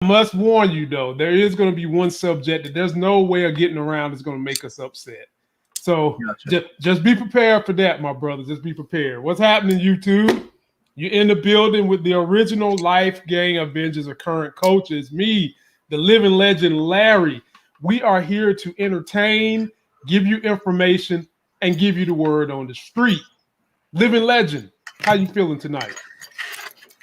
Must warn you though, there is going to be one subject that there's no way of getting around that's going to make us upset. So Gotcha. just be prepared for that, my brother. Just be prepared. What's happening, YouTube? You're in the building with the original Life Gang Avengers of current coaches. Me, the living legend Larry. We are here to entertain, give you information, and give you the word on the street. Living legend, how you feeling tonight?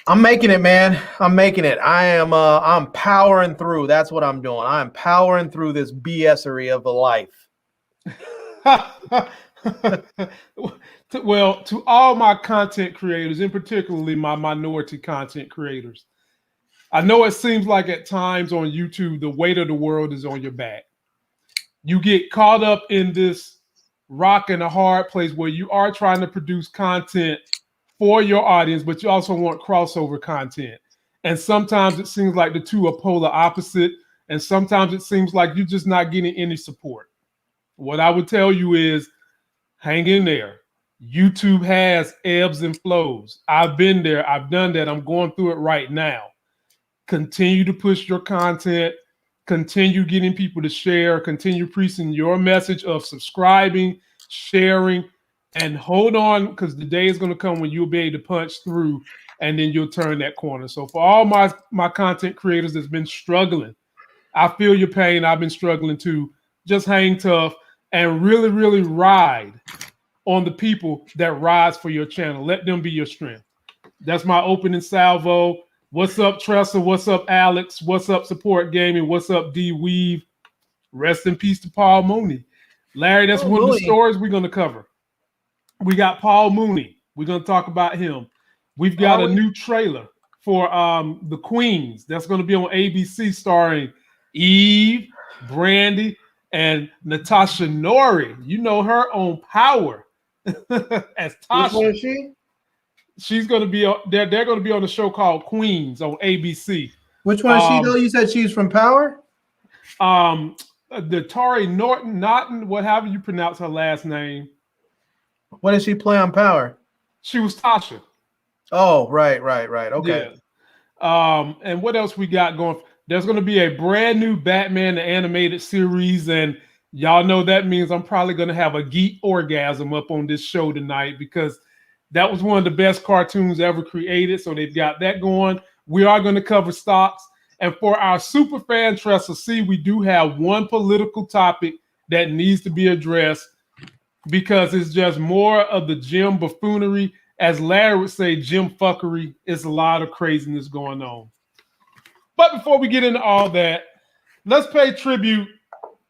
I'm making it, man. I'm making it. I'm powering through. That's what I'm doing. I'm powering through this BSery of a life. Well, to all my content creators, and particularly my minority content creators, I know it seems like at times on YouTube, the weight of the world is on your back. You get caught up in this rock and a hard place where you are trying to produce content for your audience, but you also want crossover content. And sometimes it seems like the two are polar opposite. And sometimes it seems like you're just not getting any support. What I would tell you is hang in there. YouTube has ebbs and flows. I've been there. I've done that. I'm going through it right now. Continue to push your content. Continue getting people to share. Continue preaching your message of subscribing, sharing, and hold on, because the day is going to come when you'll be able to punch through and then you'll turn that corner. So for all my content creators that's been struggling, I feel your pain. I've been struggling too. Just hang tough and really, really ride on the people that rise for your channel. Let them be your strength. That's my opening salvo. What's up, Tressa? What's up, Alex? What's up, Support Gaming? What's up, D Weave? Rest in peace to Paul Mooney. Larry, that's one of the stories we're going to cover. We got Paul Mooney. We're going to talk about him. We've got a new trailer for The Queens that's going to be on ABC starring Eve, Brandy, and Natasha Nori. You know her on Power as Tasha. Which one is she? She's going to be they're going to be on a show called Queens on ABC. Which one is she though? You said she's from Power? The Tari Norton, whatever you pronounce her last name. What did she play on Power? She was Tasha. Oh, right. Okay. Yeah. And what else we got going? There's going to be a brand new Batman the animated series, and y'all know that means I'm probably going to have a geek orgasm up on this show tonight because that was one of the best cartoons ever created. So they've got that going. We are going to cover stocks. And for our super fan Tressa C, we do have one political topic that needs to be addressed because it's just more of the Jim buffoonery. As Larry would say, Jim fuckery. It's a lot of craziness going on. But before we get into all that, let's pay tribute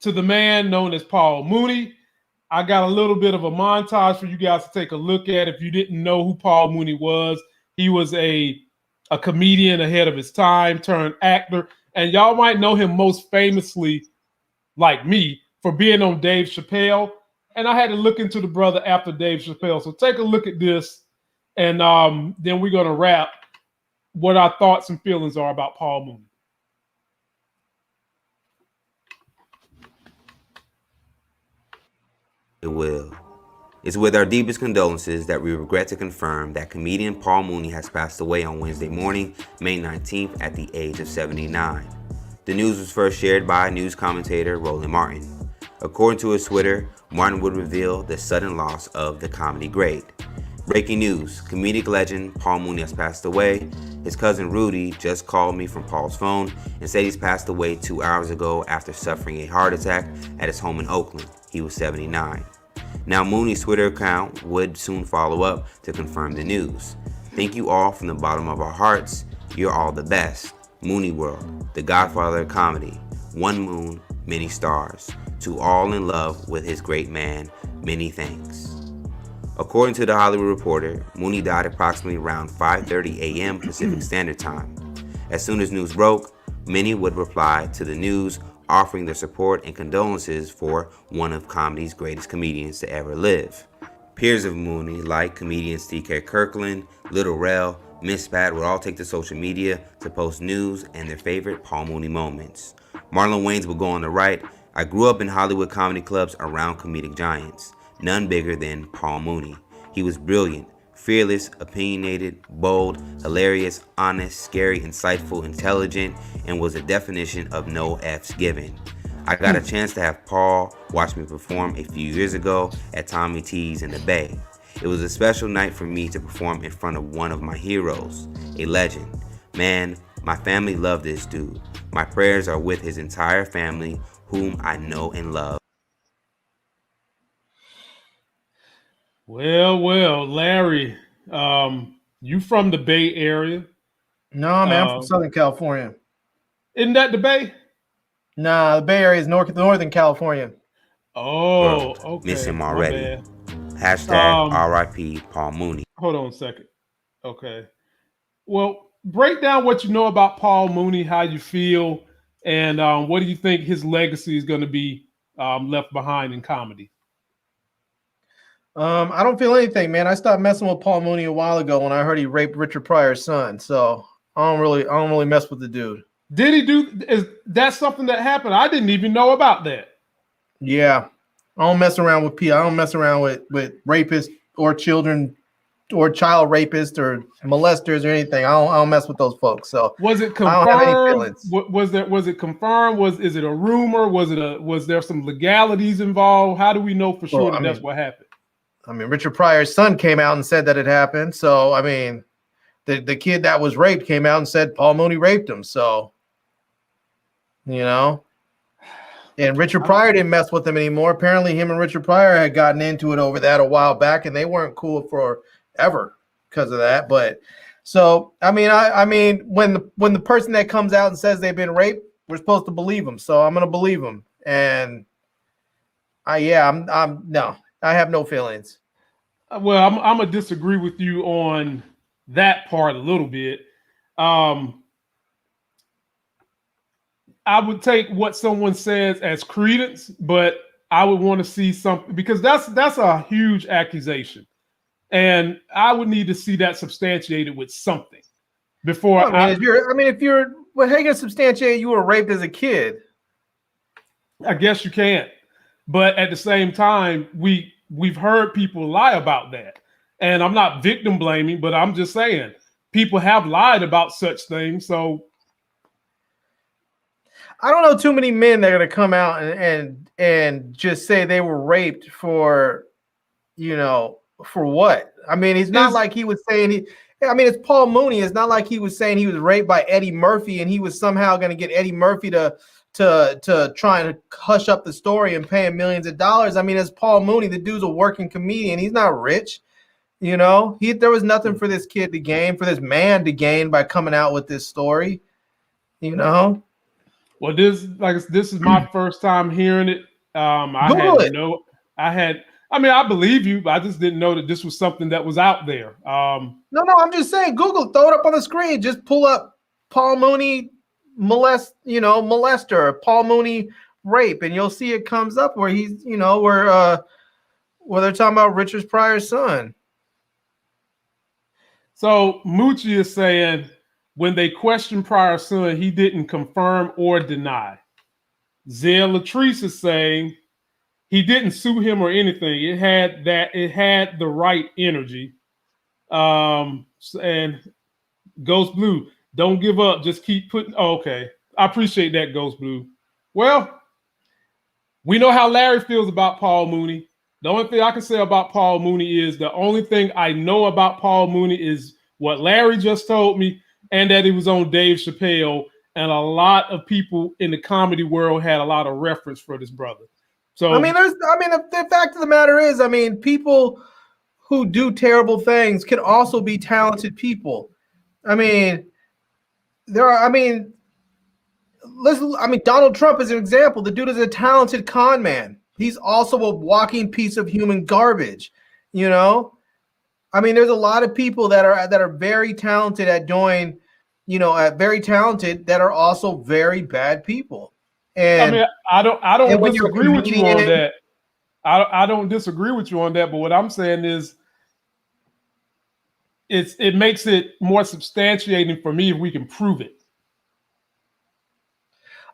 to the man known as Paul Mooney. I got a little bit of a montage for you guys to take a look at. If you didn't know who Paul Mooney was, he was a comedian ahead of his time turned actor. And y'all might know him most famously, like me, for being on Dave Chappelle. And I had to look into the brother after Dave Chappelle. So take a look at this. And then we're going to wrap what our thoughts and feelings are about Paul Mooney. It will. It's with our deepest condolences that we regret to confirm that comedian Paul Mooney has passed away on Wednesday morning, May 19th, at the age of 79. The news was first shared by news commentator Roland Martin. According to his Twitter, Martin would reveal the sudden loss of the comedy great. Breaking news, comedic legend Paul Mooney has passed away. His cousin Rudy just called me from Paul's phone and said he's passed away 2 hours ago after suffering a heart attack at his home in Oakland. He was 79. Now Mooney's Twitter account would soon follow up to confirm the news. Thank you all from the bottom of our hearts. You're all the best. Mooney World, the godfather of comedy. One moon, many stars. To all in love with his great man, many thanks. According to The Hollywood Reporter, Mooney died approximately around 5:30 a.m. Pacific Standard Time. As soon as news broke, many would reply to the news, offering their support and condolences for one of comedy's greatest comedians to ever live. Peers of Mooney, like comedians T.K. Kirkland, Little Rel, Miss Pat, would all take to social media to post news and their favorite Paul Mooney moments. Marlon Wayans would go on to write, "I grew up in Hollywood comedy clubs around comedic giants. None bigger than Paul Mooney. He was brilliant, Fearless, opinionated, bold, hilarious, honest, scary, insightful, intelligent, and was a definition of no F's given. I got a chance to have Paul watch me perform a few years ago at Tommy T's in the Bay. It was a special night for me to perform in front of one of my heroes, a legend. Man, my family loved this dude. My prayers are with his entire family, whom I know and love. Well, Larry, you from the Bay Area? No, man, I'm from Southern California. Isn't that the Bay? Nah, the Bay Area is Northern California. Oh, Bro, okay. miss him My already. bad. #RIP Paul Mooney. Hold on a second. Okay. Well, break down what you know about Paul Mooney, how you feel, and what do you think his legacy is going to be left behind in comedy? I don't feel anything, man. I stopped messing with Paul Mooney a while ago when I heard he raped Richard Pryor's son. So I don't really mess with the dude. Did he do? Is that something that happened? I didn't even know about that. Yeah, I don't mess around with people. I don't mess around with rapists or children or child rapists or molesters or anything. I don't mess with those folks. So was it confirmed? I don't have any feelings. Was it confirmed? Is it a rumor? Was there some legalities involved? How do we know for sure that's what happened? I mean, Richard Pryor's son came out and said that it happened. So, I mean, the kid that was raped came out and said Paul Mooney raped him. So, you know, and Richard Pryor didn't mess with him anymore. Apparently, him and Richard Pryor had gotten into it over that a while back, and they weren't cool forever because of that. But so, I mean, when the person that comes out and says they've been raped, we're supposed to believe them. So I'm gonna believe them. And I have no feelings. Well, I'm gonna disagree with you on that part a little bit. I would take what someone says as credence, but I would want to see something because that's a huge accusation, and I would need to see that substantiated with something before. Well, how are you gonna substantiate you were raped as a kid? I guess you can't, but at the same time, we've heard people lie about that, and I'm not victim blaming, but I'm just saying people have lied about such things. So I don't know too many men that are going to come out and just say they were raped for what? I mean, it's not like he was saying it's Paul Mooney. It's not like he was saying he was raped by Eddie Murphy and he was somehow going to get Eddie Murphy to try and hush up the story and pay him millions of dollars. I mean, it's Paul Mooney. The dude's a working comedian. He's not rich. There was nothing for this kid to gain, for this man to gain by coming out with this story. Well, this is my first time hearing it. I believe you, but I just didn't know that this was something that was out there. No, I'm just saying, Google, throw it up on the screen. Just pull up Paul Mooney molester, Paul Mooney rape, and you'll see it comes up where he's, where they're talking about Richard Pryor's son. So Moochie is saying, when they questioned Pryor's son, he didn't confirm or deny. Zia Latrice is saying he didn't sue him or anything. It had the right energy. And Ghost Blue, don't give up. Just keep putting. Oh, okay, I appreciate that, Ghost Blue. Well, we know how Larry feels about Paul Mooney. The only thing I can say about Paul Mooney is the only thing I know about Paul Mooney is what Larry just told me, and that he was on Dave Chappelle, and a lot of people in the comedy world had a lot of reference for this brother. So the fact of the matter is, people who do terrible things can also be talented people. Donald Trump is an example. The dude is a talented con man. He's also a walking piece of human garbage. There's a lot of people that are very talented at doing, very talented that are also very bad people. And I don't disagree with you on that. I don't disagree with you on that. But what I'm saying is, it makes it more substantiating for me if we can prove it.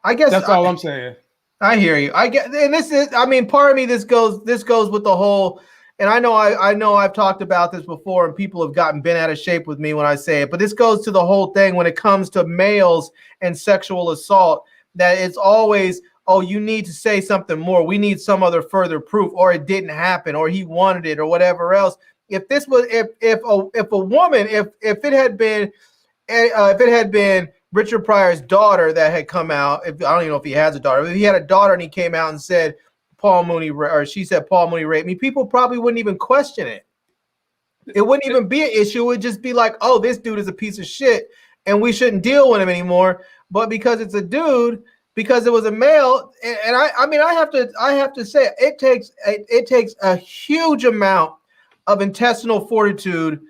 I guess that's all I'm saying. I hear you. I get, and this is, part of me, this goes with the whole, and I know I've talked about this before, and people have gotten bent out of shape with me when I say it, but this goes to the whole thing when it comes to males and sexual assault, that it's always, oh, you need to say something more. We need some other further proof, or it didn't happen, or he wanted it, or whatever else. If this was, if a woman, if it had been Richard Pryor's daughter that had come out, I don't even know if he has a daughter, but if he had a daughter and he came out and said, Paul Mooney, or she said Paul Mooney raped me, people probably wouldn't even question it. It wouldn't even be an issue. It would just be like, oh, this dude is a piece of shit and we shouldn't deal with him anymore. But because it's a dude, because it was a male, and I mean, I have to say it takes a huge amount of intestinal fortitude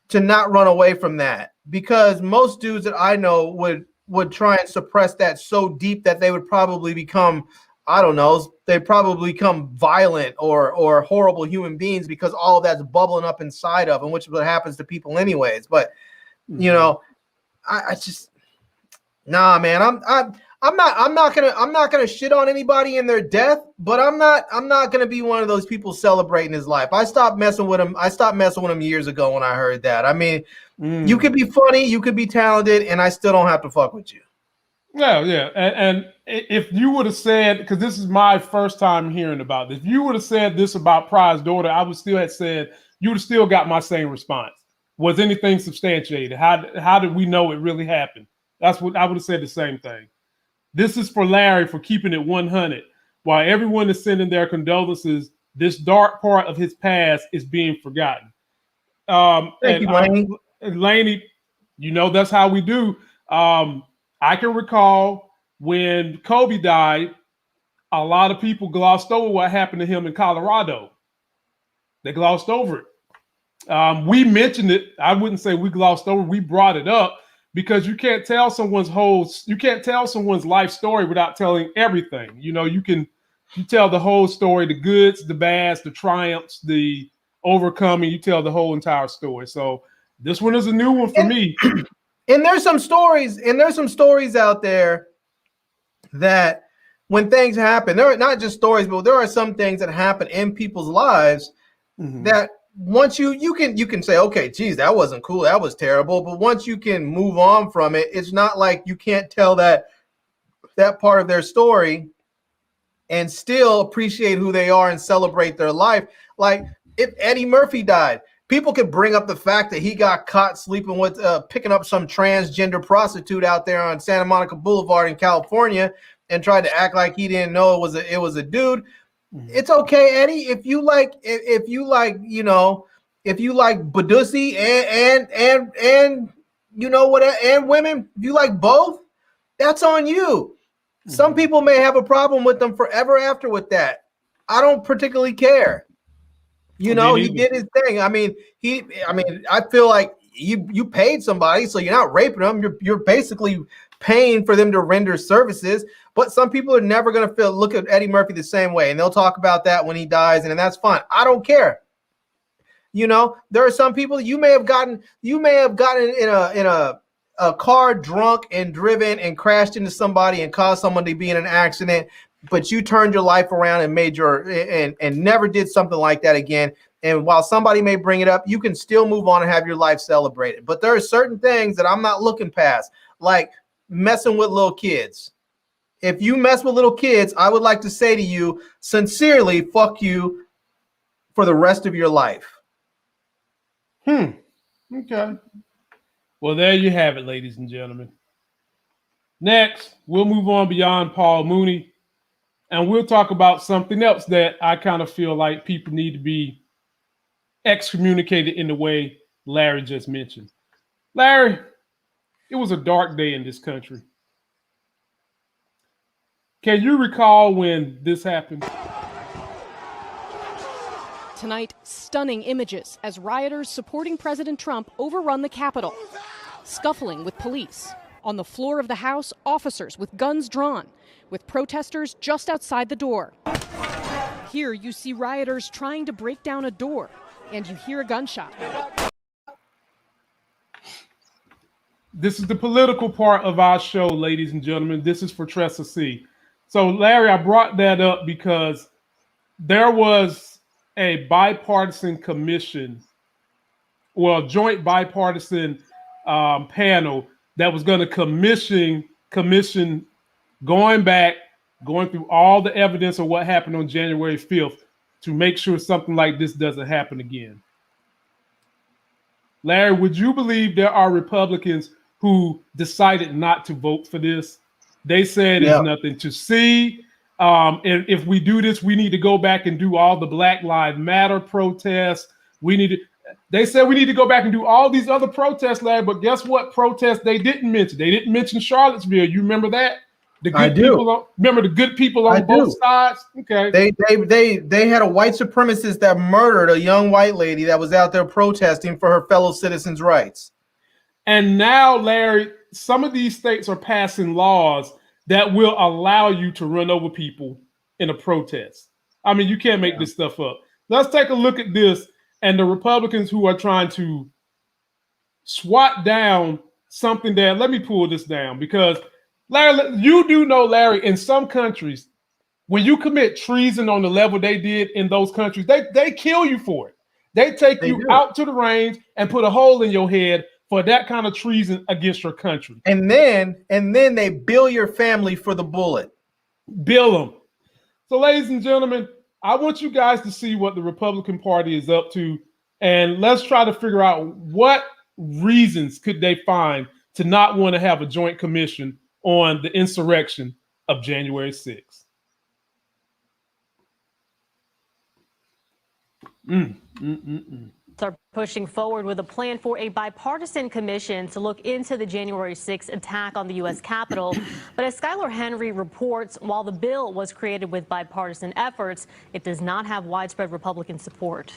to not run away from that, because most dudes that I know would try and suppress that so deep that they would probably become, I don't know, they probably become violent or horrible human beings, because all of that's bubbling up inside of them, which is what happens to people anyways. But you know, I just, nah, man, I'm not gonna shit on anybody in their death, but I'm not gonna be one of those people celebrating his life. I stopped messing with him years ago when I heard that. I mean, you could be funny, you could be talented, and I still don't have to fuck with you. Yeah. And if you would have said, because this is my first time hearing about this, if you would have said this about Pryor's daughter, I would still have said, you would have still got my same response. Was anything substantiated? How did we know it really happened? That's what I would have said, the same thing. This is for Larry for keeping it 100. While everyone is sending their condolences, this dark part of his past is being forgotten. Thank you, Laney. Laney, you know, that's how we do. I can recall when Kobe died, a lot of people glossed over what happened to him in Colorado. They glossed over it. We mentioned it. I wouldn't say we glossed over. We brought it up because you can't tell someone's life story without telling everything. You know, you tell the whole story, the goods, the bads, the triumphs, the overcoming. You tell the whole entire story. So this one is a new one for me. And there's some stories out there that when things happen, there are not just stories, but there are some things that happen in people's lives that once you can say, okay, geez, that wasn't cool, that was terrible. But once you can move on from it, it's not like you can't tell that part of their story and still appreciate who they are and celebrate their life. Like if Eddie Murphy died, people could bring up the fact that he got caught sleeping with, picking up some transgender prostitute out there on Santa Monica Boulevard in California, and tried to act like he didn't know it was a dude. It's okay, Eddie. If you like Badusi and you know what, and women, if you like both, that's on you. Some people may have a problem with them forever after with that. I don't particularly care. You know, he did his thing. I mean, I feel like you paid somebody, so you're not raping them. You're basically paying for them to render services. But some people are never going to look at Eddie Murphy the same way, and they'll talk about that when he dies, and that's fine. I don't care. You know, there are some people you may have gotten in a car drunk and driven and crashed into somebody and caused someone to be in an accident, but you turned your life around and and never did something like that again. And while somebody may bring it up, you can still move on and have your life celebrated. But there are certain things that I'm not looking past, like messing with little kids. If you mess with little kids, I would like to say to you sincerely, fuck you for the rest of your life. Okay. Well, there you have it, ladies and gentlemen. Next, we'll move on beyond Paul Mooney, and we'll talk about something else that I kind of feel like people need to be excommunicated in the way Larry just mentioned. Larry, it was a dark day in this country. Can you recall when this happened? Tonight, stunning images as rioters supporting President Trump overrun the Capitol, scuffling with police. On the floor of the House, officers with guns drawn, with protesters just outside the door. Here you see rioters trying to break down a door, and you hear a gunshot. This is the political part of our show, ladies and gentlemen. This is for Tressa C. So, Larry, I brought that up because there was a bipartisan commission, well, joint bipartisan panel that was going to commission going through all the evidence of what happened on January 5th to make sure something like this doesn't happen again. Larry, would you believe there are Republicans who decided not to vote for this? They said it's nothing to see. And if we do this, we need to go back and do all the Black Lives Matter protests. They said we need to go back and do all these other protests, Larry. But guess what protests they didn't mention? They didn't mention Charlottesville. You remember that? Remember the good people on both sides? Okay. They had a white supremacist that murdered a young white lady that was out there protesting for her fellow citizens' rights. And now, Larry, some of these states are passing laws that will allow you to run over people in a protest. I mean, you can't make this stuff up. Let's take a look at this and the Republicans who are trying to swat down something that, let me pull this down because Larry, you do know, Larry, in some countries, when you commit treason on the level they did in those countries, they kill you for it. They take you out to the range and put a hole in your head for that kind of treason against your country. And then they bill your family for the bullet. Bill them. So, ladies and gentlemen, I want you guys to see what the Republican Party is up to, and let's try to figure out what reasons could they find to not want to have a joint commission on the insurrection of January 6th. Are pushing forward with a plan for a bipartisan commission to look into the January 6th attack on the U.S. Capitol. But as Skylar Henry reports, while the bill was created with bipartisan efforts, it does not have widespread Republican support.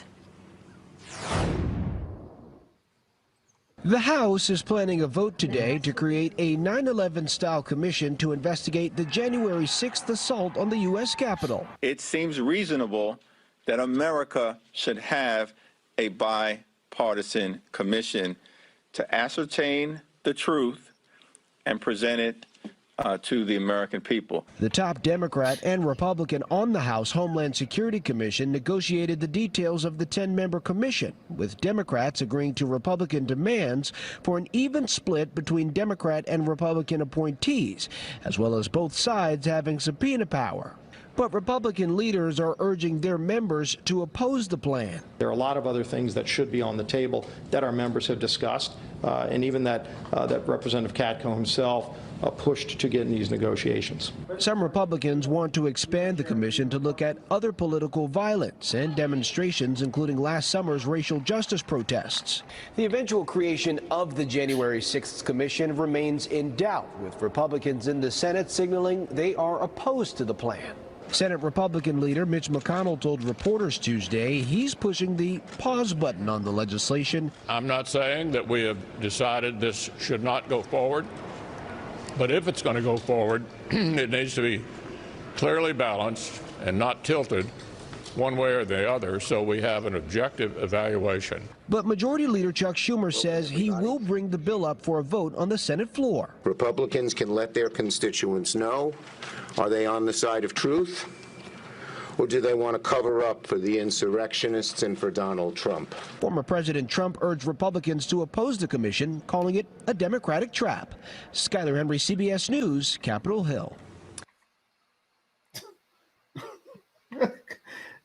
The House is planning a vote today to create a 9/11-style commission to investigate the January 6th assault on the U.S. Capitol. It seems reasonable that America should have a bipartisan commission to ascertain the truth and present it to the American people. The top Democrat and Republican on the House Homeland Security Commission negotiated the details of the 10-member commission, with Democrats agreeing to Republican demands for an even split between Democrat and Republican appointees, as well as both sides having subpoena power. But Republican leaders are urging their members to oppose the plan. There are a lot of other things that should be on the table that our members have discussed, and even that Representative Katko himself pushed to get in these negotiations. Some Republicans want to expand the commission to look at other political violence and demonstrations, including last summer's racial justice protests. The eventual creation of the January 6th commission remains in doubt, with Republicans in the Senate signaling they are opposed to the plan. Senate Republican leader Mitch McConnell told reporters Tuesday he's pushing the pause button on the legislation. I'm not saying that we have decided this should not go forward, but if it's going to go forward, it needs to be clearly balanced and not tilted one way or the other, so we have an objective evaluation. But Majority Leader Chuck Schumer says he will bring the bill up for a vote on the Senate floor. Republicans can let their constituents know. Are they on the side of truth? Or do they want to cover up for the insurrectionists and for Donald Trump? Former President Trump urged Republicans to oppose the commission, calling it a Democratic trap. Skylar Henry, CBS News, Capitol Hill.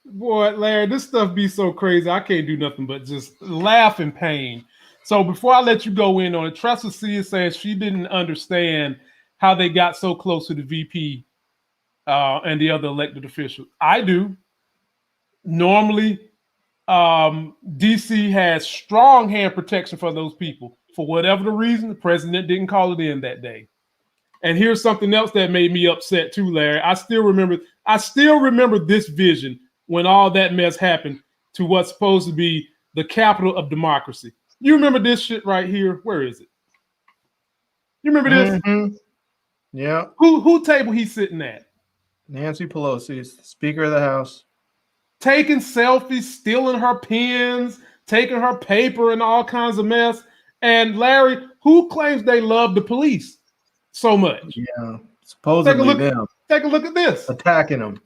Boy, Larry, this stuff be so crazy. I can't do nothing but just laugh in pain. So before I let you go in on it, Tressa C is saying she didn't understand how they got so close to the VP and the other elected officials. I do. Normally, DC has strong hand protection for those people. For whatever the reason, the president didn't call it in that day. And here's something else that made me upset too, Larry. I still remember this vision when all that mess happened to what's supposed to be the capital of democracy. You remember this shit right here? Where is it? You remember this? Mm-hmm. Yeah. Who table he's sitting at? Nancy Pelosi, Speaker of the House. Taking selfies, stealing her pens, taking her paper and all kinds of mess. And Larry, who claims they love the police so much? Yeah, supposedly them. Take a look at this. Attacking them.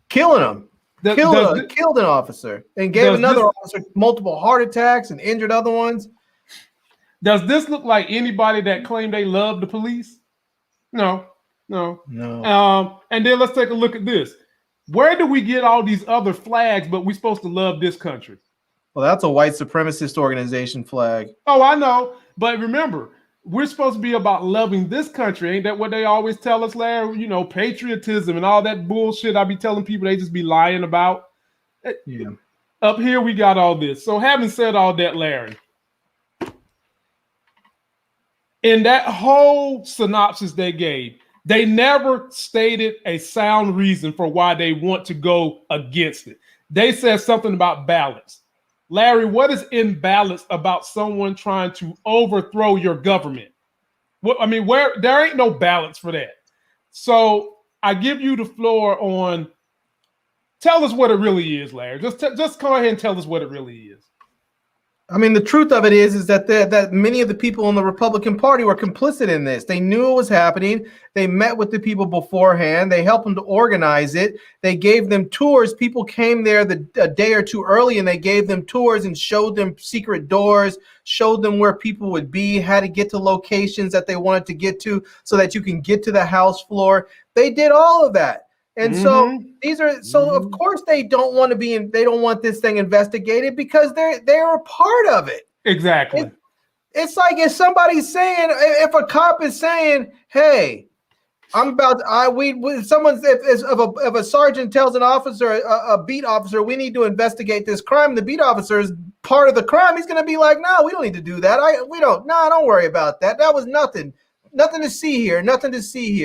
Killing them. killed an officer and gave another officer multiple heart attacks and injured other ones. Does this look like anybody that claimed they love the police? No. And then let's take a look at this. Where do we get all these other flags, but we're supposed to love this country? Well, that's a white supremacist organization flag. Oh, I know. But remember, we're supposed to be about loving this country. Ain't that what they always tell us, Larry? You know, patriotism and all that bullshit I be telling people they just be lying about. Yeah. Up here, we got all this. So having said all that, Larry, in that whole synopsis they gave, they never stated a sound reason for why they want to go against it. They said something about balance. Larry, what is imbalanced about someone trying to overthrow your government? Where there ain't no balance for that. So I give you the floor on. Tell us what it really is, Larry. Just go ahead and tell us what it really is. I mean, the truth of it is that that many of the people in the Republican Party were complicit in this. They knew it was happening. They met with the people beforehand. They helped them to organize it. They gave them tours. People came there a day or two early, and they gave them tours and showed them secret doors, showed them where people would be, how to get to locations that they wanted to get to so that you can get to the House floor. They did all of that. And so of course they don't want this thing investigated because they're a part of it. Exactly. It's like if somebody's saying, if a cop is saying, hey, if a sergeant tells an officer, a beat officer, we need to investigate this crime, the beat officer is part of the crime, he's going to be like, no, we don't need to do that. Don't worry about that. That was nothing to see here.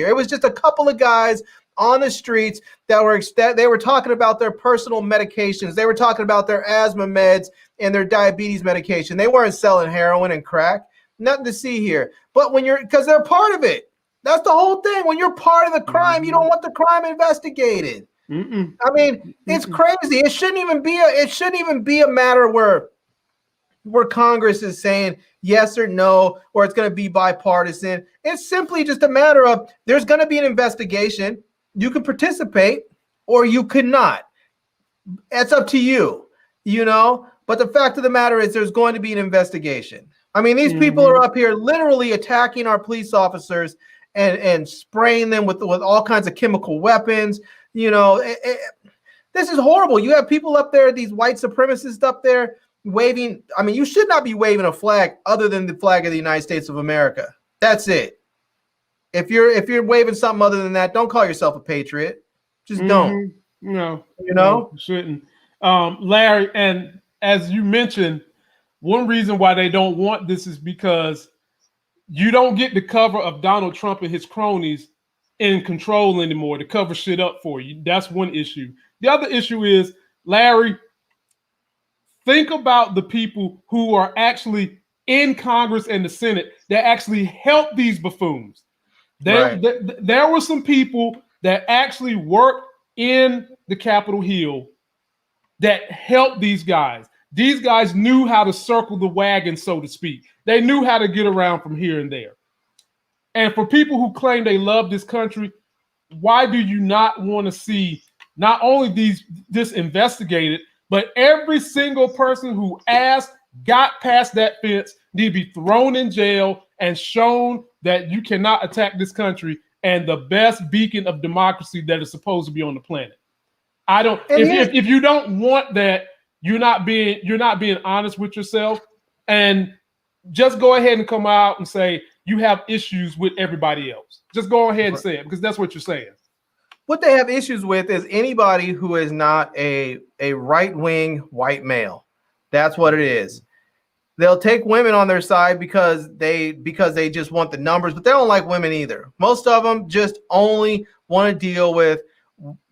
It was just a couple of guys on the streets that were talking about their personal medications. They were talking about their asthma meds and their diabetes medication. They weren't selling heroin and crack. Nothing to see here. But because they're part of it. That's the whole thing. When you're part of the crime, you don't want the crime investigated. I mean, it's crazy. It shouldn't even be a matter where Congress is saying yes or no, or it's going to be bipartisan. It's simply just a matter of there's going to be an investigation. You can participate or you could not. It's up to you, But the fact of the matter is there's going to be an investigation. I mean, these people are up here literally attacking our police officers and spraying them with all kinds of chemical weapons. This is horrible. You have people up there, these white supremacists up there waving. I mean, you should not be waving a flag other than the flag of the United States of America. That's it. If you're waving something other than that, don't call yourself a patriot. Just don't. No, you shouldn't. Larry, and as you mentioned, one reason why they don't want this is because you don't get the cover of Donald Trump and his cronies in control anymore to cover shit up for you. That's one issue. The other issue is, Larry, think about the people who are actually in Congress and the Senate that actually help these buffoons. There were some people that actually worked in the Capitol Hill that helped these guys. These guys knew how to circle the wagon, so to speak. They knew how to get around from here and there. And for people who claim they love this country, why do you not want to see not only this investigated, but every single person who got past that fence need to be thrown in jail and shown that you cannot attack this country and the best beacon of democracy that is supposed to be on the planet. If you don't want that, you're not being honest with yourself, and just go ahead and come out and say you have issues with everybody else. Just go ahead and say it, because that's what you're saying. What they have issues with is anybody who is not a right-wing white male. That's what it is. They'll take women on their side because they just want the numbers, but they don't like women either. Most of them just only want to deal with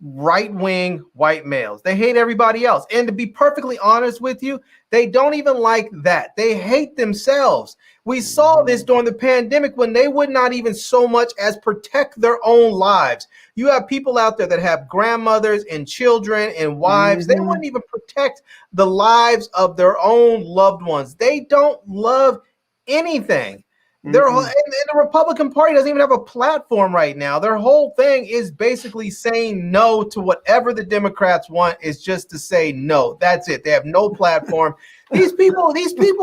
right-wing white males. They hate everybody else. And to be perfectly honest with you, they don't even like that. They hate themselves. We saw this during the pandemic when they would not even so much as protect their own lives. You have people out there that have grandmothers and children and wives. They wouldn't even protect the lives of their own loved ones. They don't love anything. Their whole, and the Republican Party doesn't even have a platform right now. Their whole thing is basically saying no to whatever the Democrats want, is just to say no. That's it. They have no platform. These people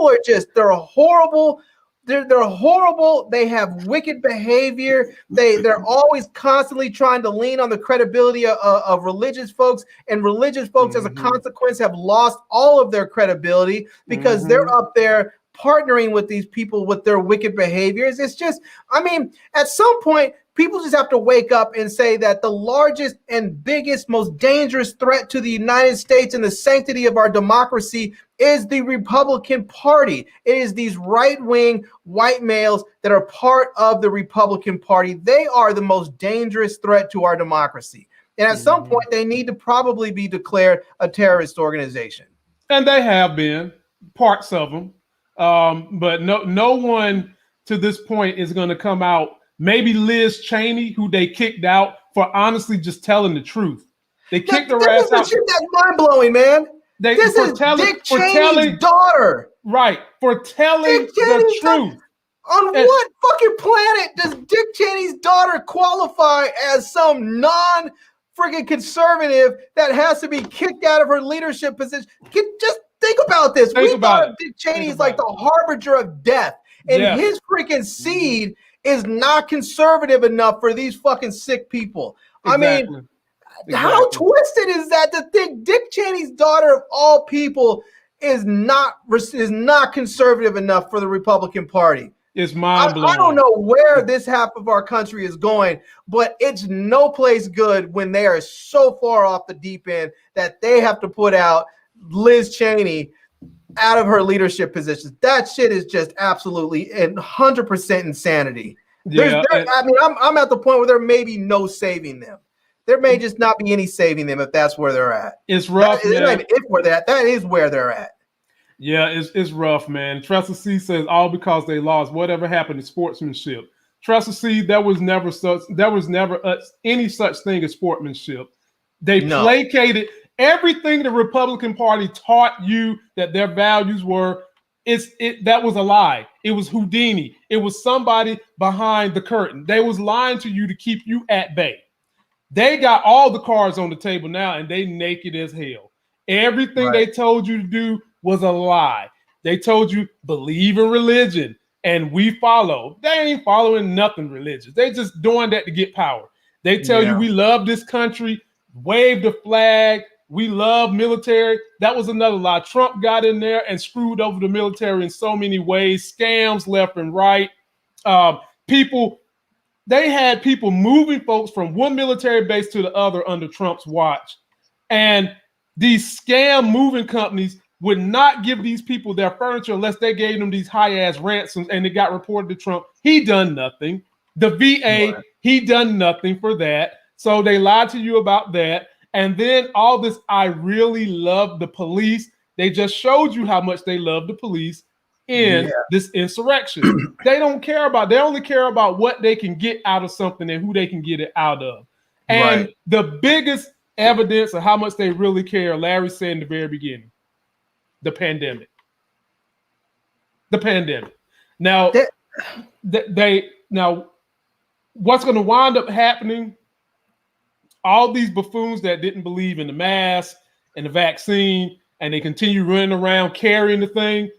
are just, they're horrible. They're horrible. They have wicked behavior. They're always constantly trying to lean on the credibility of religious folks, and religious folks as a consequence have lost all of their credibility because they're up there partnering with these people with their wicked behaviors. It's just, I mean, at some point, people just have to wake up and say that the largest and biggest, most dangerous threat to the United States and the sanctity of our democracy is the Republican Party. It is these right-wing white males that are part of the Republican Party. They are the most dangerous threat to our democracy. And at some point, they need to probably be declared a terrorist organization. And they have been, parts of them. But no one to this point is going to come out. Maybe Liz Cheney, who they kicked out for honestly just telling the truth. They kicked her ass out. That's mind-blowing, man. This is Dick Cheney's daughter. Right, for telling the truth. On what fucking planet does Dick Cheney's daughter qualify as some non-friggin' conservative that has to be kicked out of her leadership position? Just think about this. We thought Dick Cheney is like the harbinger of death, and his freaking seed is not conservative enough for these fucking sick people. Exactly. I mean, how twisted is that to think Dick Cheney's daughter of all people is not conservative enough for the Republican Party? It's mind-blowing. I don't know where this half of our country is going, but it's no place good when they are so far off the deep end that they have to put out Liz Cheney out of her leadership positions. That shit is just absolutely 100% insanity. I mean, I'm at the point where there may be no saving them. There may just not be any saving them if that's where they're at. It's rough. It's not even if we're that. That is where they're at. Yeah, it's rough, man. Tressa C says all because they lost. Whatever happened to sportsmanship? Tressa C, there was never any such thing as sportsmanship. They placated everything the Republican Party taught you that their values were. That was a lie. It was Houdini. It was somebody behind the curtain. They was lying to you to keep you at bay. They got all the cards on the table now, and they naked as hell. Everything they told you to do was a lie. They told you believe in religion, and we follow. They ain't following nothing religious. They just doing that to get power. They tell you we love this country, wave the flag, we love military. That was another lie. Trump got in there and screwed over the military in so many ways, scams left and right. They had people moving folks from one military base to the other under Trump's watch. And these scam moving companies would not give these people their furniture unless they gave them these high-ass ransoms, and it got reported to Trump. He done nothing. The VA, he done nothing for that. So they lied to you about that. And then all this, I really love the police. They just showed you how much they love the police in this insurrection. They only care about what they can get out of something and who they can get it out of. And the biggest evidence of how much they really care, Larry said in the very beginning, the pandemic. The pandemic. Now, what's going to wind up happening, all these buffoons that didn't believe in the mask and the vaccine, and they continue running around carrying the thing,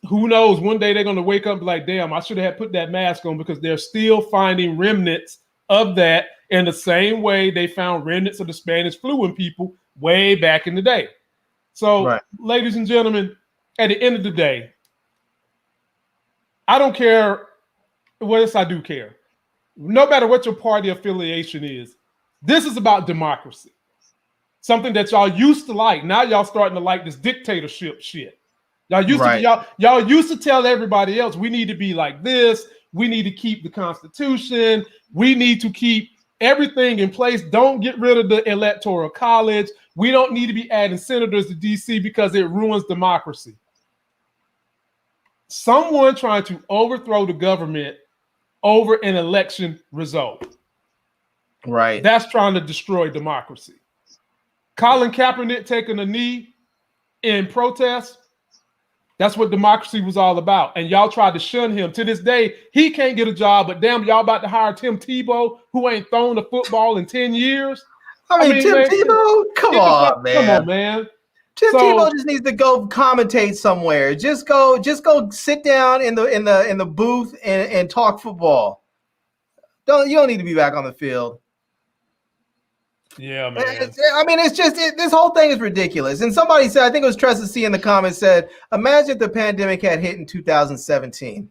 who knows, one day they're going to wake up and be like, damn, I should have put that mask on, because they're still finding remnants of that in the same way they found remnants of the Spanish flu in people way back in the day. So, ladies and gentlemen, at the end of the day, I don't care. Well, yes, I do care. No matter what your party affiliation is, this is about democracy. Something that y'all used to like. Now y'all starting to like this dictatorship shit. Y'all used to tell everybody else, we need to be like this. We need to keep the Constitution. We need to keep everything in place. Don't get rid of the Electoral College. We don't need to be adding senators to DC because it ruins democracy. Someone trying to overthrow the government over an election result. Right. That's trying to destroy democracy. Colin Kaepernick taking a knee in protest, That's what democracy was all about. And y'all tried to shun him. To this day, he can't get a job, but damn, y'all about to hire Tim Tebow, who ain't thrown a football in 10 years. I mean Tim man, Tebow? Come on, man. Come on, man. Tim Tebow just needs to go commentate somewhere. Just go sit down in the booth and talk football. You don't need to be back on the field. Yeah, man. This whole thing is ridiculous. And somebody said, I think it was Tressa C in the comments said, imagine if the pandemic had hit in 2017.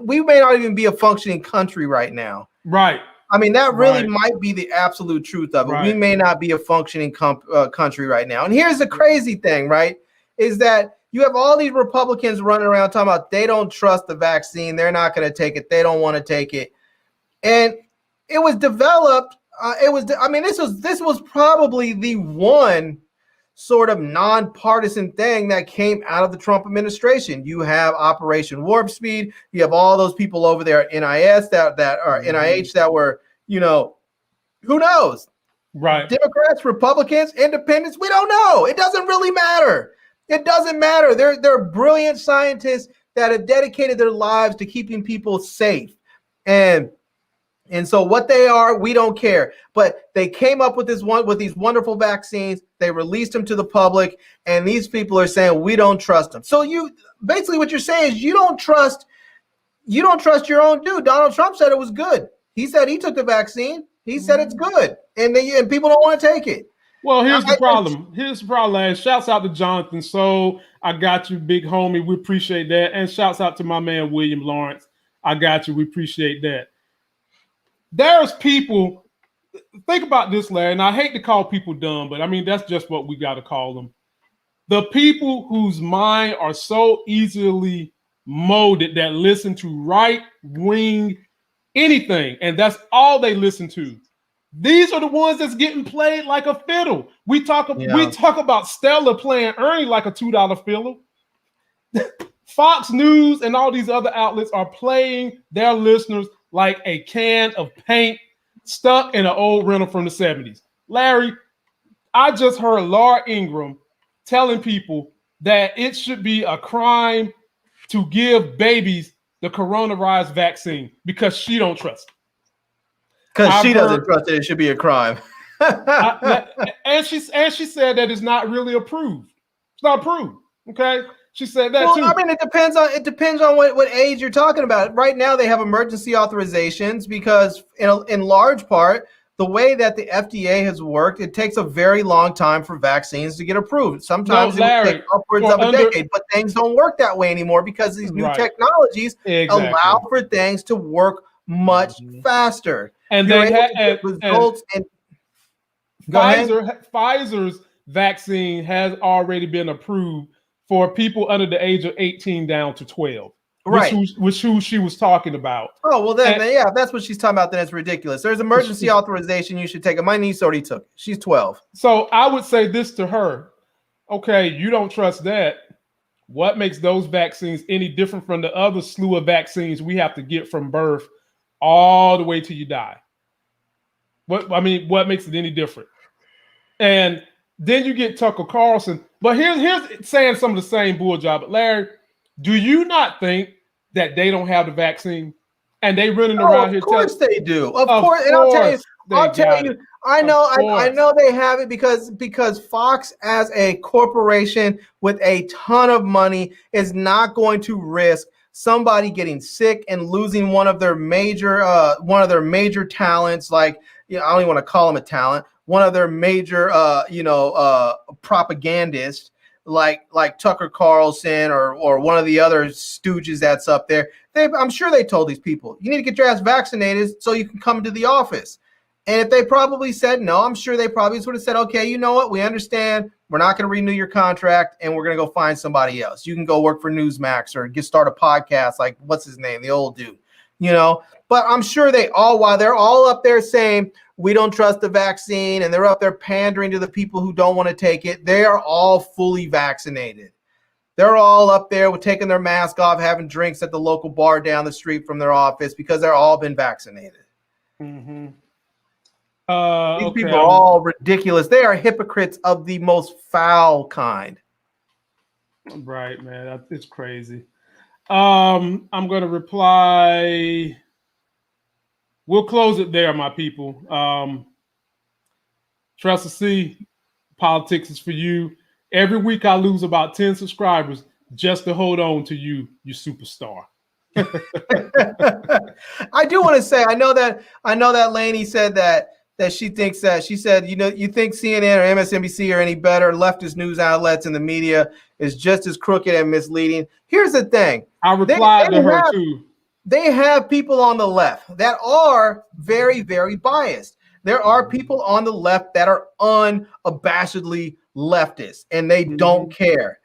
We may not even be a functioning country right now. Right. I mean, that really might be the absolute truth of it. We may not be a functioning country right now. And here's the crazy thing, right, is that you have all these Republicans running around talking about they don't trust the vaccine. They're not going to take it. They don't want to take it. And it was developed. This was probably the one sort of nonpartisan thing that came out of the Trump administration. You have Operation Warp Speed. You have all those people over there at NIH that were, who knows? Right. Democrats, Republicans, independents, we don't know. It doesn't really matter. It doesn't matter. They're brilliant scientists that have dedicated their lives to keeping people safe. And so what they are, we don't care. But they came up with these wonderful vaccines. They released them to the public, and these people are saying we don't trust them. So what you're saying is you don't trust your own dude. Donald Trump said it was good. He said he took the vaccine. He said it's good, and people don't want to take it. Well, here's the problem. Here's the problem, lads. Shouts out to Jonathan. So I got you, big homie. We appreciate that. And shouts out to my man William Lawrence. I got you. We appreciate that. There's people, think about this, Larry, and I hate to call people dumb, but I mean, that's just what we got to call them. The people whose mind are so easily molded that listen to right-wing anything, and that's all they listen to. These are the ones that's getting played like a fiddle. We talk about Stella playing Ernie like a $2 fiddle. Fox News and all these other outlets are playing their listeners like a can of paint stuck in an old rental from the 70s. Larry, I just heard Laura Ingraham telling people that it should be a crime to give babies the coronavirus vaccine because she don't trust it. Because she doesn't trust it should be a crime. and she said that it's not really approved. It's not approved. Okay. She said that too. I mean, it depends on what age you're talking about. Right now, they have emergency authorizations because, in large part, the way that the FDA has worked, it takes a very long time for vaccines to get approved. Sometimes it will take upwards of a decade, but things don't work that way anymore because these new technologies allow for things to work much faster. And You're they had results. Pfizer's vaccine has already been approved for people under the age of 18 down to 12, which who she was talking about. Oh, well then, yeah, if that's what she's talking about, then it's ridiculous. There's emergency authorization. You should take it. My niece already took it. She's 12. So I would say this to her. Okay, you don't trust that. What makes those vaccines any different from the other slew of vaccines we have to get from birth all the way till you die? What makes it any different? And then you get Tucker Carlson. But here's saying some of the same bull job. But Larry, do you not think that they don't have the vaccine and they running around here? Of course they do. Of course. And I'll tell you. I know they have it because Fox, as a corporation with a ton of money, is not going to risk somebody getting sick and losing one of their major talents. Like, I don't even want to call him a talent. One of their major, propagandists, like Tucker Carlson or one of the other stooges that's up there. I'm sure they told these people, you need to get your ass vaccinated so you can come to the office. And if they probably said no, I'm sure they probably would have said, okay, you know what? We understand. We're not going to renew your contract, and we're going to go find somebody else. You can go work for Newsmax or start a podcast like, what's his name? The old dude, But I'm sure while they're all up there saying, we don't trust the vaccine, and they're up there pandering to the people who don't want to take it, they are all fully vaccinated. They're all up there with taking their mask off, having drinks at the local bar down the street from their office because they're all been vaccinated. Mm-hmm. These people are all ridiculous. They are hypocrites of the most foul kind. Right, man. It's crazy. I'm gonna reply. We'll close it there, my people. Trust to see, politics is for you. Every week I lose about 10 subscribers just to hold on to you, you superstar. I do want to say, I know that Lainey said that she thinks that, she said, you think CNN or MSNBC are any better? Leftist news outlets and the media is just as crooked and misleading. Here's the thing. I replied to her too. They have people on the left that are very, very biased. There are people on the left that are unabashedly leftist and they don't care.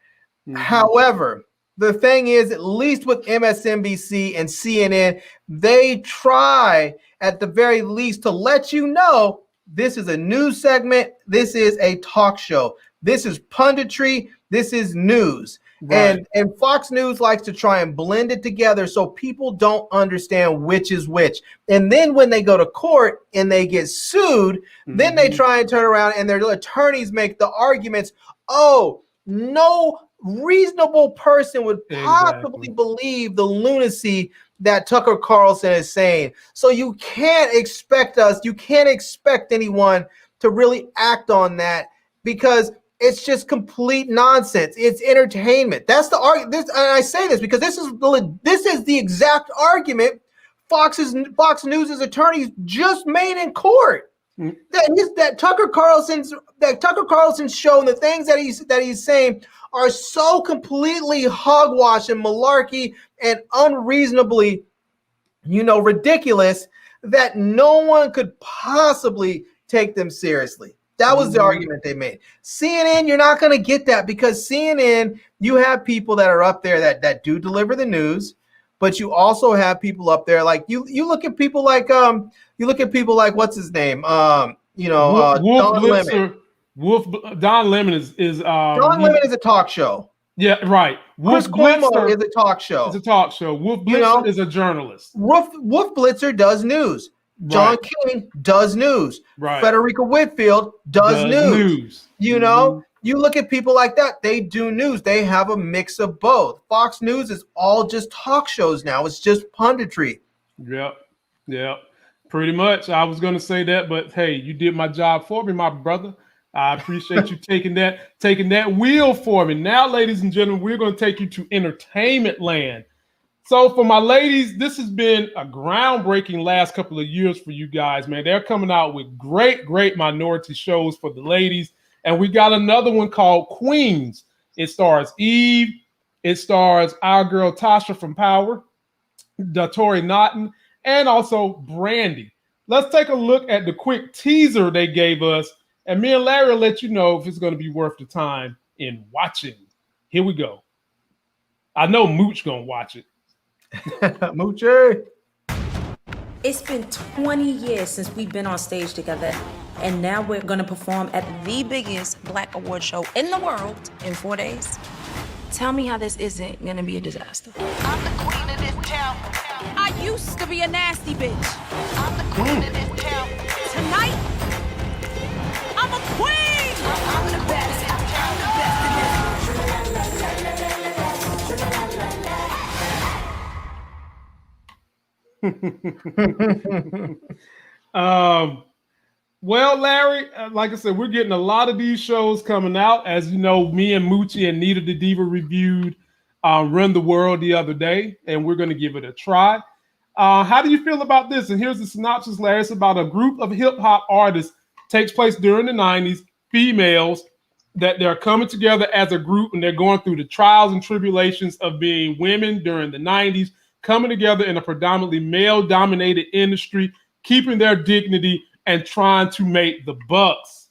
However, the thing is, at least with MSNBC and CNN, they try at the very least to let you know this is a news segment. This is a talk show. This is punditry. This is news. Right. And Fox News likes to try and blend it together so people don't understand which is which. And then when they go to court and they get sued, then they try and turn around and their attorneys make the arguments, oh, no reasonable person would possibly believe the lunacy that Tucker Carlson is saying. So you can't expect anyone to really act on that because it's just complete nonsense. It's entertainment. That's the argument. And I say this because this is the exact argument Fox News' attorneys just made in court. That Tucker Carlson's show and the things that he's saying are so completely hogwash and malarkey and unreasonably, ridiculous that no one could possibly take them seriously. That was the argument they made. CNN, you're not going to get that because CNN, you have people that are up there that do deliver the news, but you also have people up there like you look at people like what's his name? Don Lemon. Don Lemon is Don Lemon is a talk show. Yeah, right. Chris Cuomo is a talk show. It's a talk show. Wolf Blitzer is a journalist. Wolf Blitzer does news. John King does news. Right. Frederica Whitfield does news. You look at people like that, they do news. They have a mix of both. Fox News is all just talk shows now. It's just punditry. Yep. Pretty much. I was going to say that, but hey, you did my job for me, my brother. I appreciate you taking that wheel for me. Now, ladies and gentlemen, we're going to take you to entertainment land. So for my ladies, this has been a groundbreaking last couple of years for you guys, man. They're coming out with great minority shows for the ladies. And we got another one called Queens. It stars Eve. It stars our girl Tasha from Power, Datori Naughton, and also Brandy. Let's take a look at the quick teaser they gave us. And me and Larry will let you know if it's going to be worth the time in watching. Here we go. I know Mooch going to watch it. Moochie. It's been 20 years since we've been on stage together, and now we're gonna perform at the biggest Black award show in the world in 4 days. Tell me how this isn't gonna be a disaster. I'm the queen of this town. I used to be a nasty bitch. I'm the queen of this town. Tonight, I'm a queen. I'm the best. I'm the best in this. Well, Larry, like I said, we're getting a lot of these shows coming out. As you know, me and Moochie and Nita the Diva reviewed Run the World the other day, and we're going to give it a try. How do you feel about this? And here's the synopsis, Larry. It's about a group of hip-hop artists. Takes place during the 90s, females, that they're coming together as a group, and they're going through the trials and tribulations of being women during the 90s, coming together in a predominantly male-dominated industry, keeping their dignity and trying to make the bucks.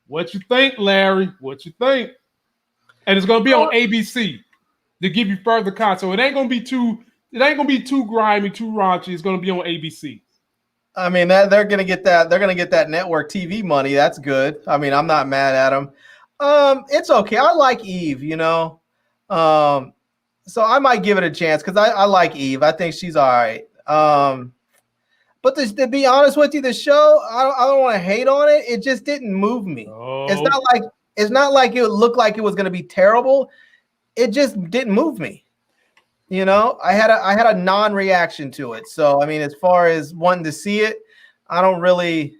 What you think, Larry? What you think? And it's going to be on ABC to give you further content. So it ain't going to be too grimy, too raunchy. It's going to be on ABC. I mean, they're going to get that. They're going to get that network TV money. That's good. I mean, I'm not mad at them. It's okay. I like Eve, so I might give it a chance because I like Eve. I think she's all right. But to be honest with you, the show, I don't want to hate on it. It just didn't move me. Oh. It's not like it looked like it was going to be terrible. it just didn't move me. You know, I had a non-reaction to it. So I mean, as far as wanting to see it, I don't really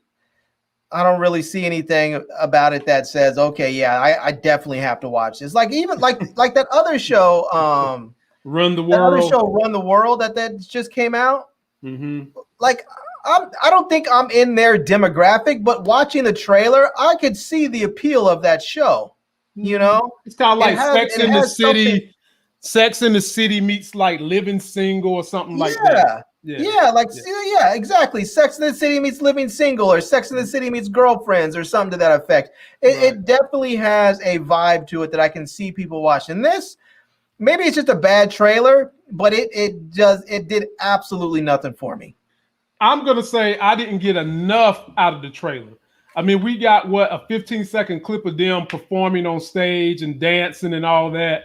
see anything about it that says, okay, yeah, I definitely have to watch this. Like even like that other show, Run the that other World. show, Run the World, that just came out. Mm-hmm. Like I don't think I'm in their demographic, but watching the trailer, I could see the appeal of that show. You know, It's kind of like Sex in the City. something- Sex in the City meets like Living Single or something like Yeah. that. Yeah, exactly. Sex in the City meets Living Single, or Sex in the City meets Girlfriends, or something to that effect. It definitely has a vibe to it that I can see people watching. This, maybe it's just a bad trailer, but it did absolutely nothing for me. I'm gonna say I didn't get enough out of the trailer. I mean, we got a 15-second clip of them performing on stage and dancing and all that.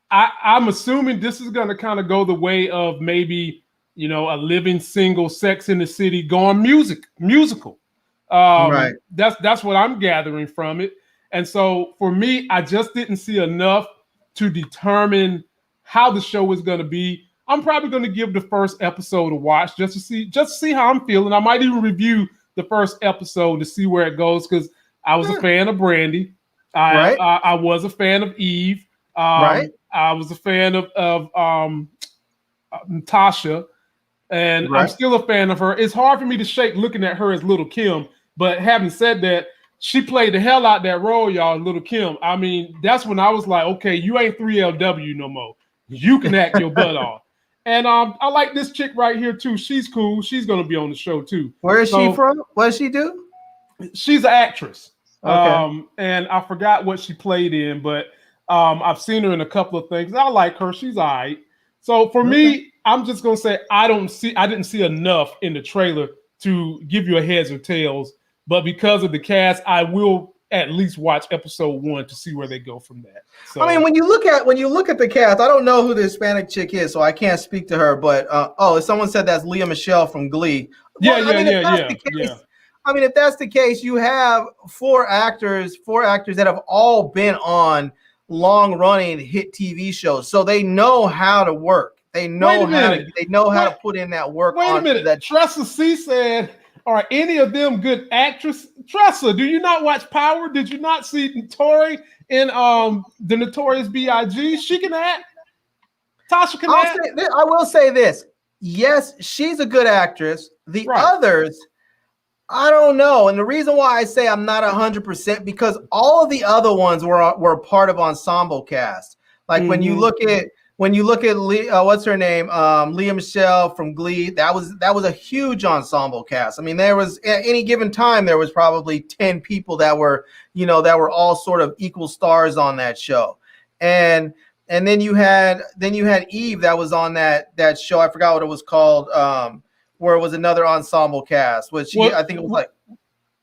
I'm assuming this is going to kind of go the way of maybe, you know, a Living Single, Sex in the City going musical. Right. That's what I'm gathering from it. And so for me, I just didn't see enough to determine how the show is going to be. I'm probably going to give the first episode a watch just to see how I'm feeling. I might even review the first episode to see where it goes, because I was a fan of Brandy. I was a fan of Eve. Right. I was a fan of Tasha, and I'm still a fan of her. It's hard for me to shake looking at her as Little Kim, but having said that, she played the hell out that role, y'all, Little Kim. I mean, that's when I was like, okay, you ain't 3LW no more. You can act your butt off. And I like this chick right here too. She's cool. She's gonna be on the show too. Where is she from? What does she do? She's an actress. Okay. And I forgot what she played in, but I've seen her in a couple of things. I like her. She's all right. So for me, I'm just gonna say I didn't see enough in the trailer to give you a heads or tails. But because of the cast, I will at least watch episode 1 to see where they go from that. So, I mean, when you look at the cast, I don't know who the Hispanic chick is, so I can't speak to her. But someone said that's Leah Michele from Glee. Yeah. I mean, if that's the case, you have four actors that have all been on long-running hit TV shows, so they know how to work. They know how to put in that work. Wait a minute. That Tressa C said, "Are any of them good actresses?" Tressa, do you not watch Power? Did you not see Tori in the Notorious B.I.G.? She can act. Tasha can act. I will say this: yes, she's a good actress. The others, I don't know. And the reason why I say I'm not 100% because all of the other ones were part of ensemble cast. Like when you look at what's her name, Leah Michele from Glee, that was a huge ensemble cast. I mean, there was at any given time there was probably 10 people that were all sort of equal stars on that show, and then you had Eve that was on that show. I forgot what it was called. Where it was another ensemble cast, I think it was like.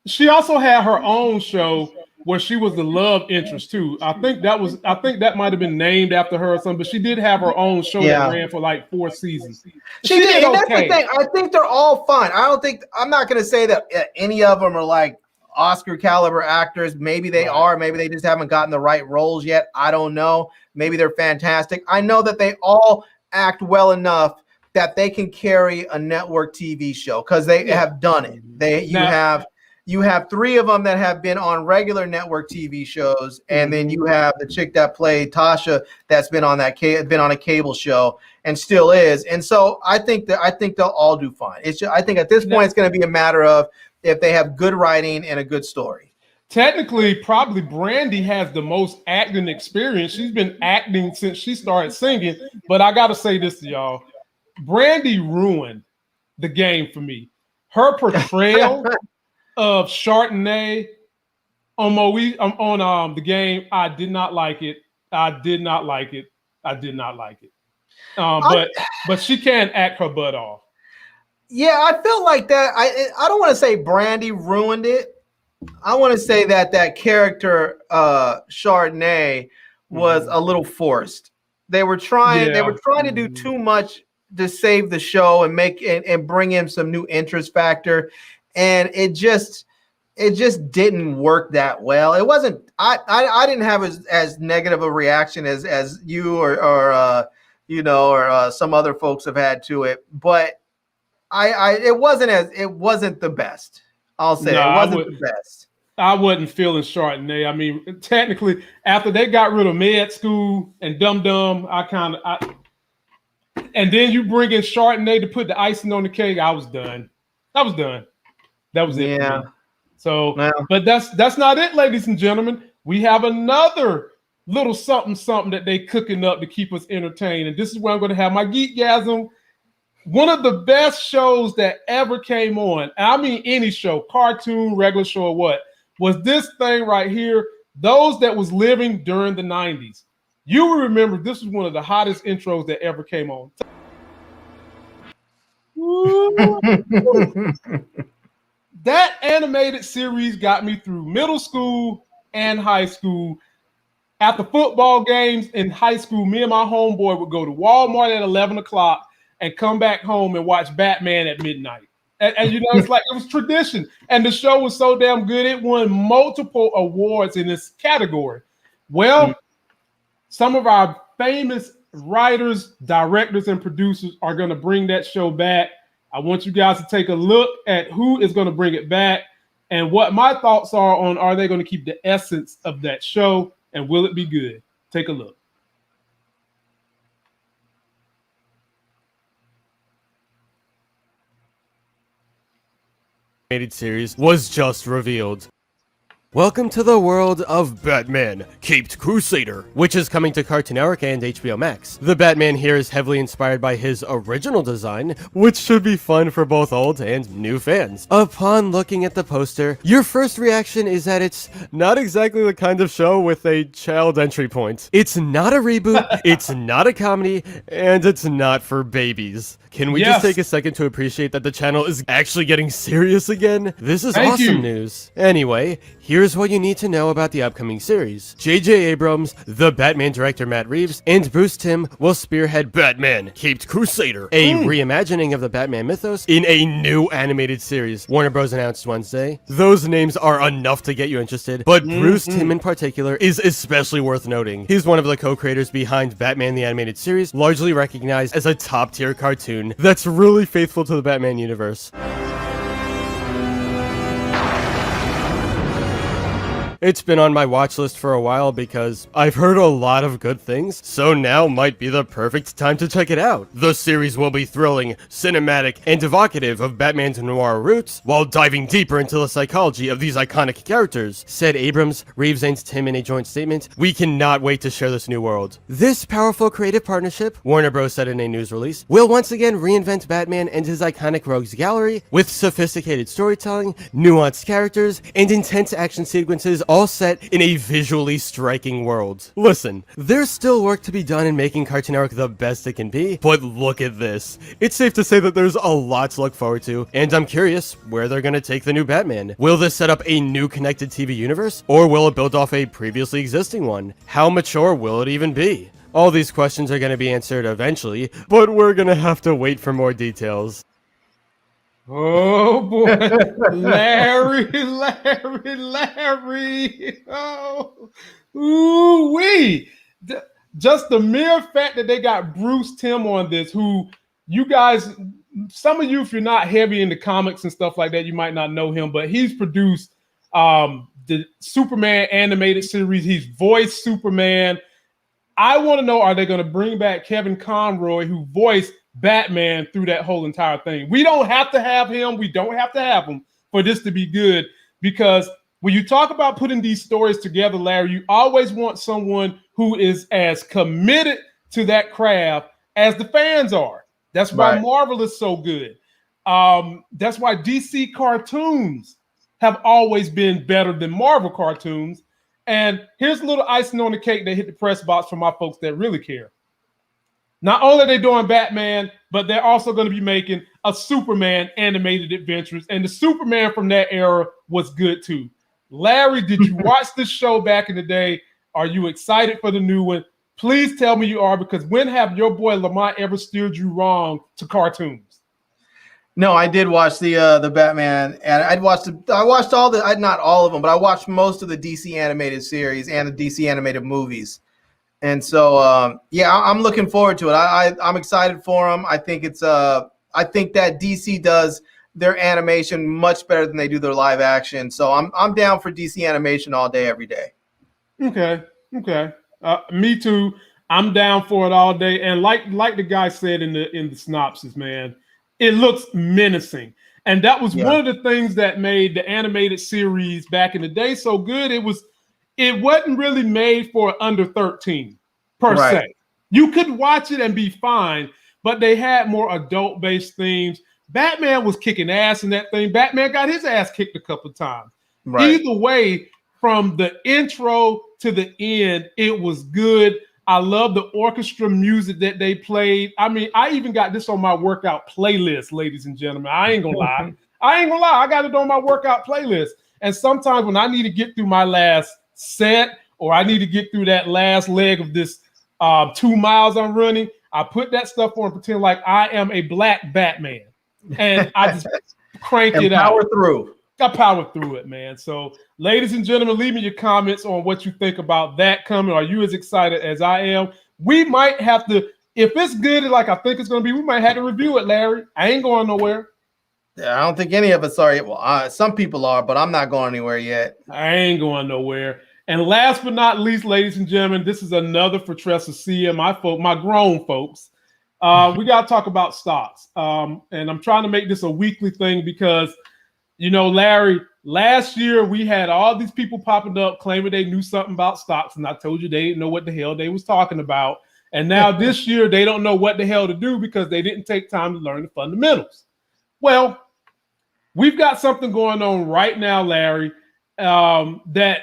She also had her own show where she was the love interest too. I think that might have been named after her or something, but she did have her own show that ran for like 4 seasons. She did. And that's the thing. I think they're all fine. I'm not going to say that any of them are like Oscar caliber actors. Maybe they are. Maybe they just haven't gotten the right roles yet. I don't know. Maybe they're fantastic. I know that they all act well enough that they can carry a network TV show because they have done it. You have 3 of them that have been on regular network TV shows, and then you have the chick that played Tasha that's been on a cable show and still is. And so I think they'll all do fine. I think at this point it's going to be a matter of if they have good writing and a good story. Technically, probably Brandy has the most acting experience. She's been acting since she started singing. But I got to say this to y'all. Brandy ruined the game for me. Her portrayal of Chardonnay on the game, I did not like it. But she can act her butt off. Yeah, I felt like that. I don't want to say Brandy ruined it. I want to say that character Chardonnay was a little forced. They were trying to do too much to save the show and bring in some new interest factor, and it just it just didn't work that well. It wasn't. I didn't have as negative a reaction as you or some other folks have had to it, but it wasn't the best. I'll say it wasn't the best. I wasn't feeling Chardonnay. I mean, technically, after they got rid of Med School and Dum Dum, and then you bring in Chardonnay to put the icing on the cake. I was done. That was it. Yeah. For me. So, but that's not it, ladies and gentlemen. We have another little something that they cooking up to keep us entertained, and this is where I'm going to have my geekgasm. One of the best shows that ever came on, I mean any show, cartoon, regular show, or what, was this thing right here. Those that was living during the 90s. You will remember this was one of the hottest intros that ever came on. That animated series got me through middle school and high school. After football games in high school, me and my homeboy would go to Walmart at 11 o'clock and come back home and watch Batman at midnight. And you know, it's like it was tradition. And the show was so damn good, it won multiple awards in this category. Well, some of our famous writers, directors, and producers are going to bring that show back. I want you guys to take a look at who is going to bring it back and what my thoughts are they going to keep the essence of that show, and will it be good? Take a look. Series was just revealed. Welcome to the world of Batman, Caped Crusader, which is coming to Cartoon Network and HBO Max. The Batman here is heavily inspired by his original design, which should be fun for both old and new fans. Upon looking at the poster, your first reaction is that it's not exactly the kind of show with a child entry point. It's not a reboot, it's not a comedy, and it's not for babies. Can we just take a second to appreciate that the channel is actually getting serious again? This is awesome news. Anyway, here's what you need to know about the upcoming series. J.J. Abrams, the Batman director Matt Reeves, and Bruce Timm will spearhead Batman, Caped Crusader, a reimagining of the Batman mythos in a new animated series, Warner Bros. Announced Wednesday. Those names are enough to get you interested, but Bruce Timm in particular is especially worth noting. He's one of the co-creators behind Batman the Animated Series, largely recognized as a top-tier cartoon that's really faithful to the Batman universe. It's been on my watch list for a while because I've heard a lot of good things, so now might be the perfect time to check it out. The series will be thrilling, cinematic, and evocative of Batman's noir roots, while diving deeper into the psychology of these iconic characters, said Abrams, Reeves, and Timm in a joint statement. We cannot wait to share this new world. This powerful creative partnership, Warner Bros. Said in a news release, will once again reinvent Batman and his iconic rogues gallery with sophisticated storytelling, nuanced characters, and intense action sequences all set in a visually striking world. Listen, there's still work to be done in making Cartoon Network the best it can be, but look at this. It's safe to say that there's a lot to look forward to, and I'm curious where they're gonna take the new Batman. Will this set up a new connected TV universe, or will it build off a previously existing one? How mature will it even be? All these questions are gonna be answered eventually, but we're gonna have to wait for more details. Oh boy, Larry. Oh, ooh-wee. Just the mere fact that they got Bruce Timm on this, who you guys, some of you, if you're not heavy into comics and stuff like that, you might not know him, but he's produced the Superman animated series. He's voiced Superman. I want to know, are they going to bring back Kevin Conroy, who voiced Batman through that whole entire thing? We don't have to have him. We don't have to have him for this to be good, because when you talk about putting these stories together, Larry, you always want someone who is as committed to that craft as the fans are. That's why Marvel is so good. That's why DC cartoons have always been better than Marvel cartoons. And here's a little icing on the cake that hit the press box for my folks that really care. Not only are they doing Batman, but they're also going to be making a Superman animated adventures. And the Superman from that era was good too. Larry, did you watch this show back in the day? Are you excited for the new one? Please tell me you are, because when have your boy Lamont ever steered you wrong to cartoons? No, I did watch the Batman, and I watched all the not all of them, but I watched most of the DC animated series and the DC animated movies. And so yeah, I'm looking forward to it. I'm excited for them. I think I think that DC does their animation much better than they do their live action. So I'm down for DC animation all day, every day. Okay. Me too. I'm down for it all day. And like the guy said in the synopsis, man, it looks menacing. And that was one of the things that made the animated series back in the day so good. It wasn't really made for under 13 per se. You could watch it and be fine, but they had more adult-based themes. Batman was kicking ass in that thing. Batman got his ass kicked a couple times. Either way, from the intro to the end, it was good. I love the orchestra music that they played. I mean, I even got this on my workout playlist, ladies and gentlemen. I ain't gonna lie. I got it on my workout playlist. And sometimes when I need to get through my last set, or I need to get through that last leg of this 2 miles I'm running, I put that stuff on and pretend like I am a black Batman. And I just crank it out. I power through it, man. So, ladies and gentlemen, leave me your comments on what you think about that coming. Are you as excited as I am? We might have to, if it's good like I think it's going to be, we might have to review it, Larry. I ain't going nowhere. Yeah, I don't think any of us are. Well, some people are, but I'm not going anywhere yet. I ain't going nowhere. And last but not least, ladies and gentlemen, this is another for Tressa C and my grown folks. We got to talk about stocks. And I'm trying to make this a weekly thing because, you know, Larry, last year we had all these people popping up claiming they knew something about stocks. And I told you they didn't know what the hell they was talking about. And now this year they don't know what the hell to do because they didn't take time to learn the fundamentals. Well, we've got something going on right now, Larry, that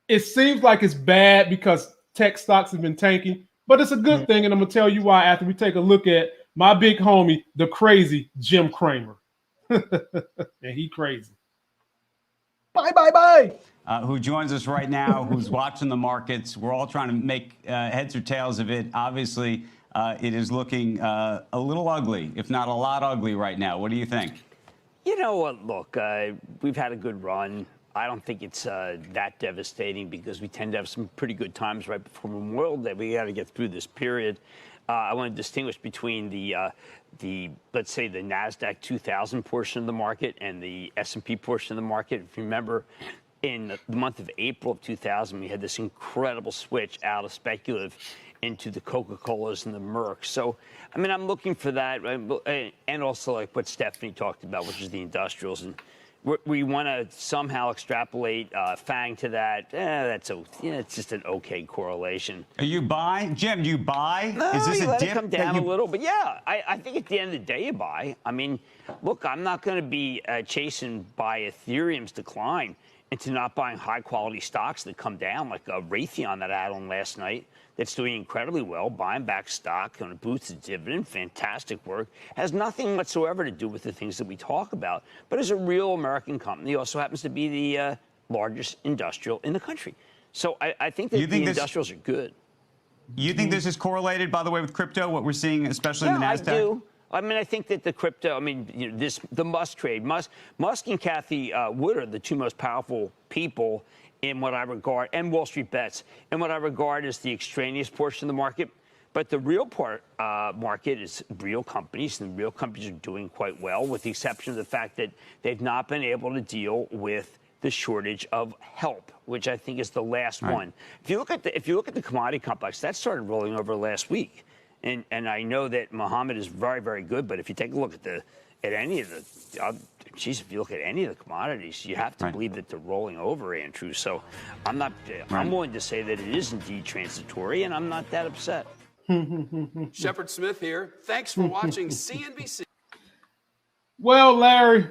it seems like it's bad because tech stocks have been tanking, but it's a good thing. And I'm going to tell you why after we take a look at my big homie, the crazy Jim Cramer. And he crazy. Bye. Who joins us right now, who's watching the markets. We're all trying to make heads or tails of it. Obviously, it is looking a little ugly, if not a lot ugly right now. What do you think? You know what? Look, we've had a good run. I don't think it's that devastating because we tend to have some pretty good times right before Memorial Day. We got to get through this period. I want to distinguish between the let's say the NASDAQ 2000 portion of the market and the S&P portion of the market. If you remember, in the month of April of 2000, we had this incredible switch out of speculative into the Coca-Colas and the Mercs. So, I mean, I'm looking for that, and also like what Stephanie talked about, which is the industrials. And we want to somehow extrapolate FANG to that. It's just an okay correlation. Are you buy? Jim, do you buy? No, is this you a let dip it come down a little, but yeah, I think at the end of the day you buy. I mean, look, I'm not going to be chasing by Ethereum's decline into not buying high-quality stocks that come down, like Raytheon that I had on last night. That's doing incredibly well, buying back stock on a boosted dividend, fantastic work. Has nothing whatsoever to do with the things that we talk about, but is a real American company. Also happens to be the largest industrial in the country. So I think that the industrials are good. You think this is correlated, by the way, with crypto, what we're seeing, especially in the NASDAQ? I do. I mean, I think that the crypto, the Musk trade, Musk and Cathie Wood are the two most powerful people in what I regard, and Wall Street Bets, in what I regard as the extraneous portion of the market. But the real part market is real companies, and real companies are doing quite well, with the exception of the fact that they've not been able to deal with the shortage of help, which I think is the last one. If you look at the commodity complex, that started rolling over last week. And I know that Muhammad is very, very good, but if you take a look at any of the, if you look at any of the commodities, you have to believe that they're rolling over, Andrew. So I'm willing to say that it is indeed transitory, and I'm not that upset. Shepard Smith here. Thanks for watching CNBC. Well, Larry,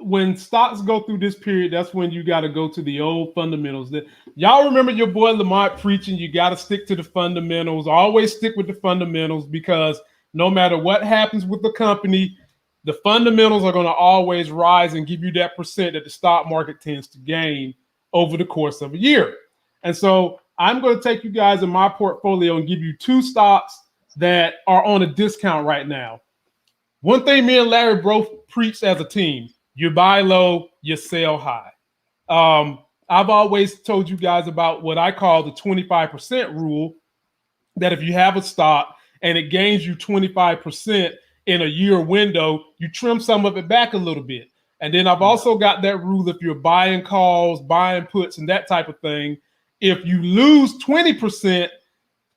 when stocks go through this period, that's when you got to go to the old fundamentals. Y'all remember your boy Lamont preaching, you got to stick to the fundamentals. Always stick with the fundamentals, because no matter what happens with the company, the fundamentals are going to always rise and give you that percent that the stock market tends to gain over the course of a year. And so I'm going to take you guys in my portfolio and give you two stocks that are on a discount right now. One thing me and Larry both preach as a team: you buy low, you sell high. I've always told you guys about what I call the 25% rule, that if you have a stock and it gains you 25% in a year window, you trim some of it back a little bit. And then I've also got that rule: if you're buying calls, buying puts, and that type of thing, if you lose 20%,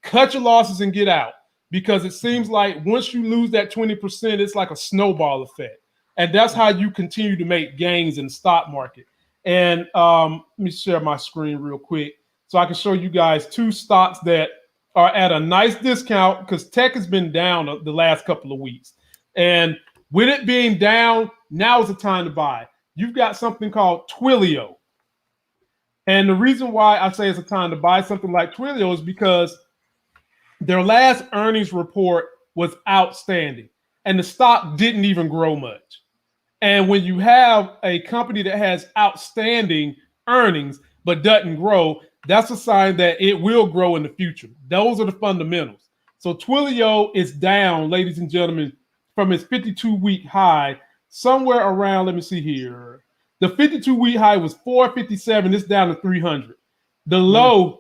cut your losses and get out. Because it seems like once you lose that 20%, it's like a snowball effect. And that's how you continue to make gains in the stock market. And let me share my screen real quick so I can show you guys two stocks that are at a nice discount, because tech has been down the last couple of weeks. And with it being down, now is the time to buy. You've got something called Twilio. And the reason why I say it's a time to buy something like Twilio is because their last earnings report was outstanding, and the stock didn't even grow much. And when you have a company that has outstanding earnings but doesn't grow, that's a sign that it will grow in the future. Those are the fundamentals. So Twilio is down, ladies and gentlemen, from its 52-week high, somewhere around, let me see here. The 52-week high was 457. It's down to 300. The low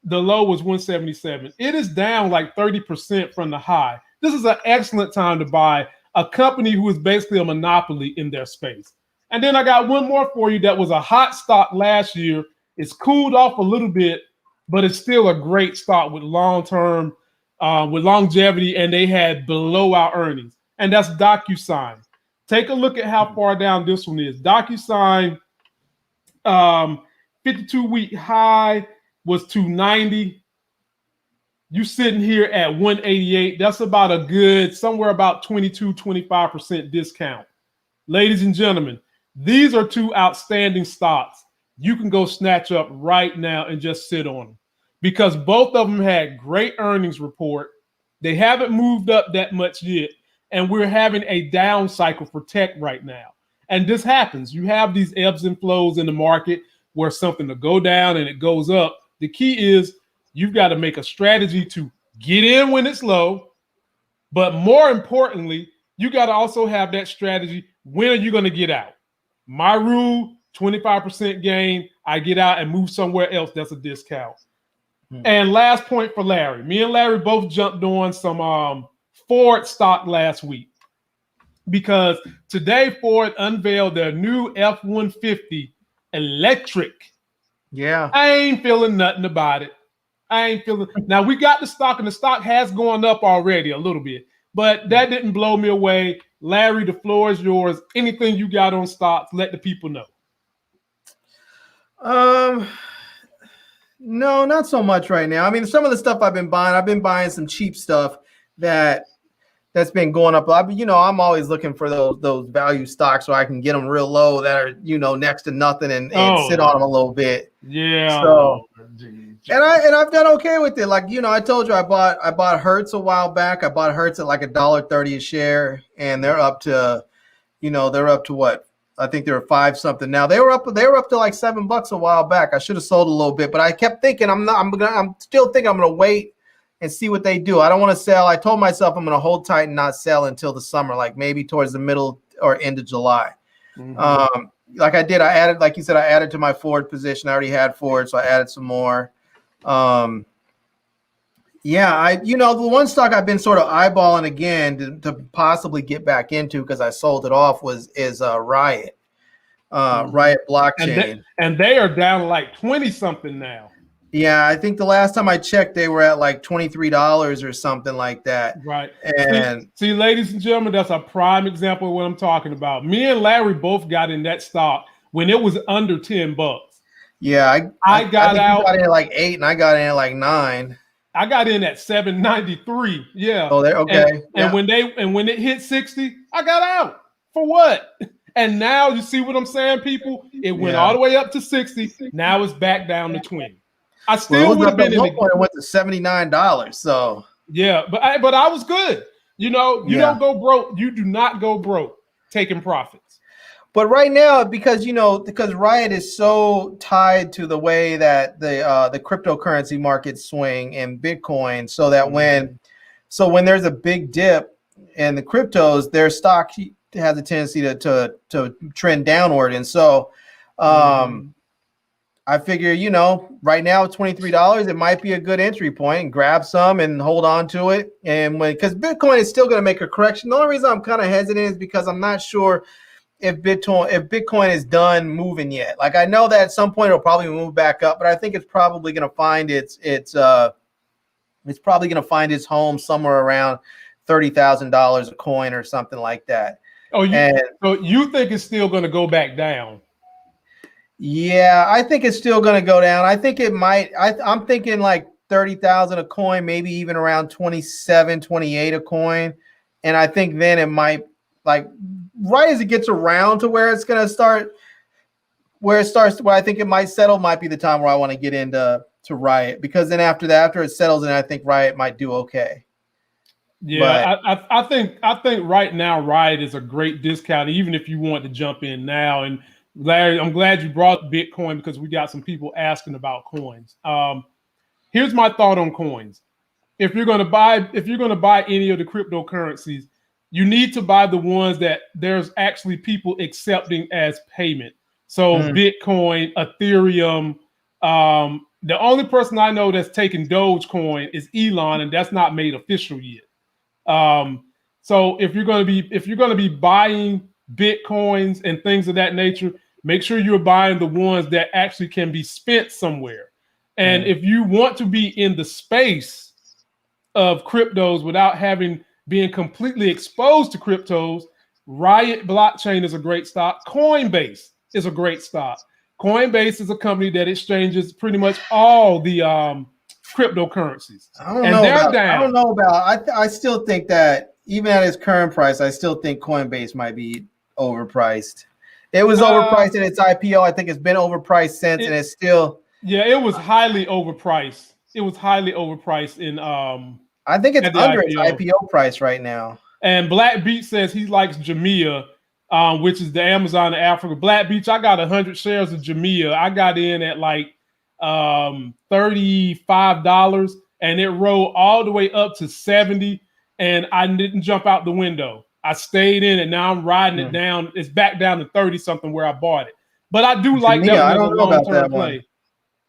was 177. It is down like 30% from the high. This is an excellent time to buy a company who is basically a monopoly in their space. And then I got one more for you that was a hot stock last year. It's cooled off a little bit, but it's still a great stock with long-term, with longevity, and they had below our earnings. And that's Docusign. Take a look at how far down this one is. Docusign, 52-week high was 290. You sitting here at 188. That's about a good, somewhere about 22-25% discount. Ladies and gentlemen, these are two outstanding stocks you can go snatch up right now and just sit on them, because both of them had great earnings report. They haven't moved up that much yet, and we're having a down cycle for tech right now. And this happens. You have these ebbs and flows in the market where something will go down and it goes up. The key is you've got to make a strategy to get in when it's low, but more importantly, you got to also have that strategy. When are you going to get out? My rule, 25% gain, I get out and move somewhere else that's a discount. And last point for Larry. Me and Larry both jumped on some Ford stock last week, because today Ford unveiled their new F-150 electric. Yeah. I ain't feeling nothing about it. Now we got the stock, and the stock has gone up already a little bit, but that didn't blow me away. Larry, the floor is yours. Anything you got on stocks, let the people know. No, not so much right now. I mean, some of the stuff I've been buying some cheap stuff that's been going up. I'm always looking for those value stocks where I can get them real low that are, next to nothing and sit on them a little bit. Yeah. So, and I've done okay with it. Like, I told you I bought Hertz a while back. I bought Hertz at like $1.30 a share, and they're up to what? I think they were 5 something. Now they were up to like $7 a while back. I should have sold a little bit, but I kept thinking I'm still thinking I'm gonna wait and see what they do. I don't want to sell. I told myself I'm gonna hold tight and not sell until the summer, like maybe towards the middle or end of July. Like I did, I added, like you said, I added to my Ford position. I already had Ford, so I added some more. The one stock I've been sort of eyeballing again to possibly get back into, because I sold it off, is Riot. Riot blockchain. And they are down like 20 something now. Yeah, I think the last time I checked, they were at like $23 or something like that. Right. And see, ladies and gentlemen, that's a prime example of what I'm talking about. Me and Larry both got in that stock when it was under $10. Yeah, I got out. You got in at like 8, and I got in at like 9. I got in at 793. Yeah. Oh, there. Okay. And when it hit 60, I got out. For what? And now you see what I'm saying, people? It went all the way up to 60. Now it's back down to 20. I still would have been in the point. It went to $79. So yeah, but I was good. You don't go broke. You do not go broke taking profits. But right now, because Riot is so tied to the way that the cryptocurrency markets swing and Bitcoin, so that when there's a big dip, and the cryptos, their stock has a tendency to trend downward. And so I figure, right now at $23, it might be a good entry point, and grab some and hold on to it. And because Bitcoin is still going to make a correction. The only reason I'm kind of hesitant is because I'm not sure if Bitcoin is done moving yet. Like, I know that at some point it'll probably move back up, but I think it's probably going to find its home somewhere around $30,000 a coin or something like that. So you think it's still going to go back down? Yeah, I think it's still going to go down. I think it might. I'm thinking like 30,000 a coin, maybe even around 27, 28 a coin. And I think then it might, like, right as it gets around to where it's going to start, where I think it might settle, might be the time where I want to get into Riot, because then after it settles, and I think Riot might do okay. Yeah, I think right now Riot is a great discount, even if you want to jump in now. And Larry, I'm glad you brought Bitcoin, because we got some people asking about coins. Here's my thought on coins. If you're going to buy any of the cryptocurrencies, you need to buy the ones that there's actually people accepting as payment. So Bitcoin, Ethereum. The only person I know that's taking Dogecoin is Elon, and that's not made official yet. So if you're going to be buying Bitcoins and things of that nature, make sure you're buying the ones that actually can be spent somewhere. And if you want to be in the space of cryptos without being completely exposed to cryptos, Riot Blockchain is a great stock. Coinbase is a great stock. Coinbase is a company that exchanges pretty much all the cryptocurrencies. I still think that even at its current price, I still think Coinbase might be overpriced. It was overpriced in its IPO. I think it's been overpriced since, and it's still. Yeah, it was highly overpriced. It was highly overpriced in. I think it's under its IPO price right now. And Black Beach says he likes Jamia, which is the Amazon of Africa. Black Beach, I got 100 shares of Jamia. I got in at like $35, and it rolled all the way up to 70, and I didn't jump out the window. I stayed in, and now I'm riding it down. It's back down to 30 something where I bought it. But I do like that one as a long-term play.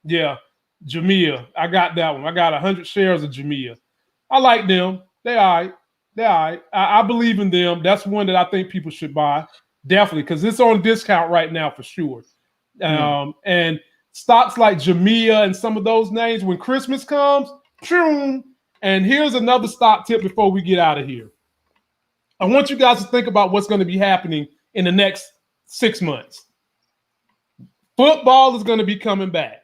Yeah, Jamia. I got that one. I got 100 shares of Jamia. I like them. They're all right. I believe in them. That's one that I think people should buy. Definitely, because it's on discount right now for sure. And stocks like Jamia and some of those names, when Christmas comes, and here's another stock tip before we get out of here. I want you guys to think about what's going to be happening in the next 6 months. Football is going to be coming back.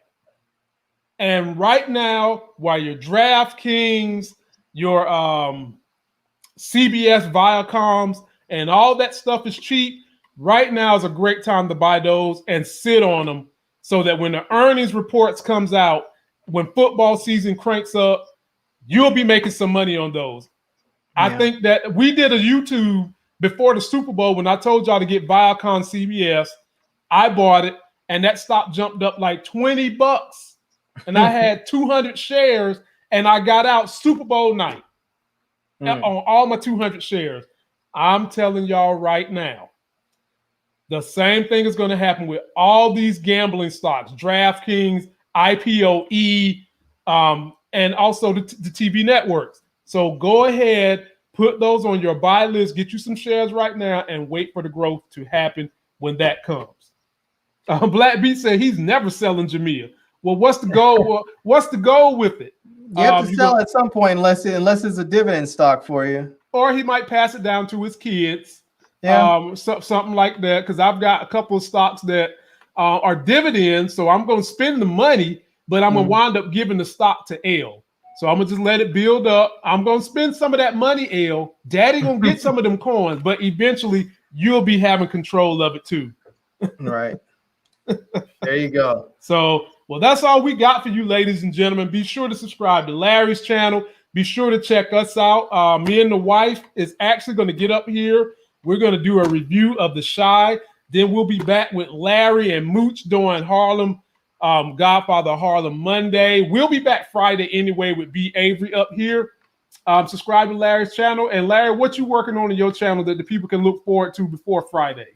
And right now, while your DraftKings, your CBS Viacoms, and all that stuff is cheap, right now is a great time to buy those and sit on them, so that when the earnings reports comes out, when football season cranks up, you'll be making some money on those. Yeah. I think that we did a YouTube before the Super Bowl when I told y'all to get Viacom CBS. I bought it, and that stock jumped up like $20. And I had 200 shares, and I got out Super Bowl night on all my 200 shares. I'm telling y'all right now, the same thing is going to happen with all these gambling stocks, DraftKings, IPOE, and also the TV networks. So go ahead, put those on your buy list, get you some shares right now, and wait for the growth to happen when that comes. Black Beat said he's never selling Jamia. Well, what's the goal? What's the goal with it? You have to sell at some point, unless it's a dividend stock for you. Or he might pass it down to his kids. Yeah. Something like that. Because I've got a couple of stocks that are dividends, so I'm going to spend the money, but I'm going to wind up giving the stock to L. So I'm going to just let it build up. I'm going to spend some of that money, L. Daddy going to get some of them coins, but eventually you'll be having control of it too. Right. There you go. So, well, that's all we got for you, ladies and gentlemen. Be sure to subscribe to Larry's channel. Be sure to check us out. Me and the wife is actually going to get up here. We're going to do a review of The Chi. Then we'll be back with Larry and Mooch doing Harlem, Godfather Harlem Monday. We'll be back Friday anyway with B. Avery up here. Subscribe to Larry's channel. And Larry, what you working on in your channel that the people can look forward to before Friday?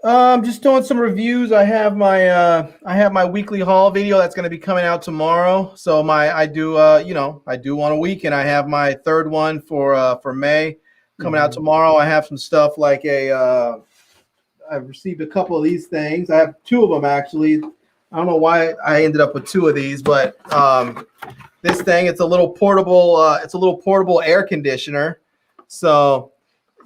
Just doing some reviews. I have my weekly haul video that's going to be coming out tomorrow. So I do one a week, and I have my third one for May coming out tomorrow. I have some stuff like I've received a couple of these things. I have two of them actually. I don't know why I ended up with two of these, but this thing, it's a little portable air conditioner. So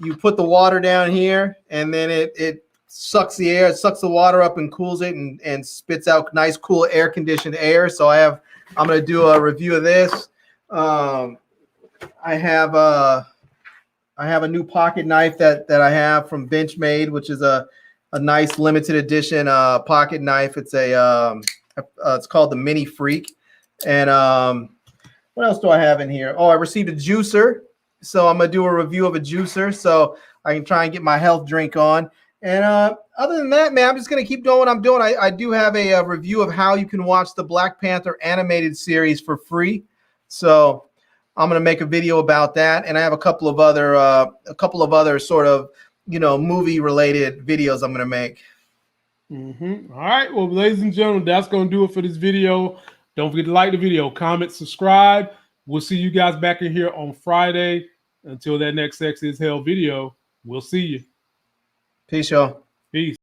you put the water down here, and then it sucks the air, it sucks the water up and cools it, and spits out nice, cool, air conditioned air. So I'm going to do a review of this. I have a new pocket knife that I have from Benchmade, which is a nice limited edition pocket knife. It's it's called the Mini Freak. And what else do I have in here? Oh, I received a juicer. So I'm going to do a review of a juicer so I can try and get my health drink on. And other than that, man, I'm just going to keep doing what I'm doing. I do have a review of how you can watch the Black Panther animated series for free. So I'm going to make a video about that. And I have a couple of other sort of, movie related videos I'm going to make. All right. Well, ladies and gentlemen, that's going to do it for this video. Don't forget to like the video, comment, subscribe. We'll see you guys back in here on Friday. Until that next Sex is Hell video, we'll see you. Peace, y'all. Peace.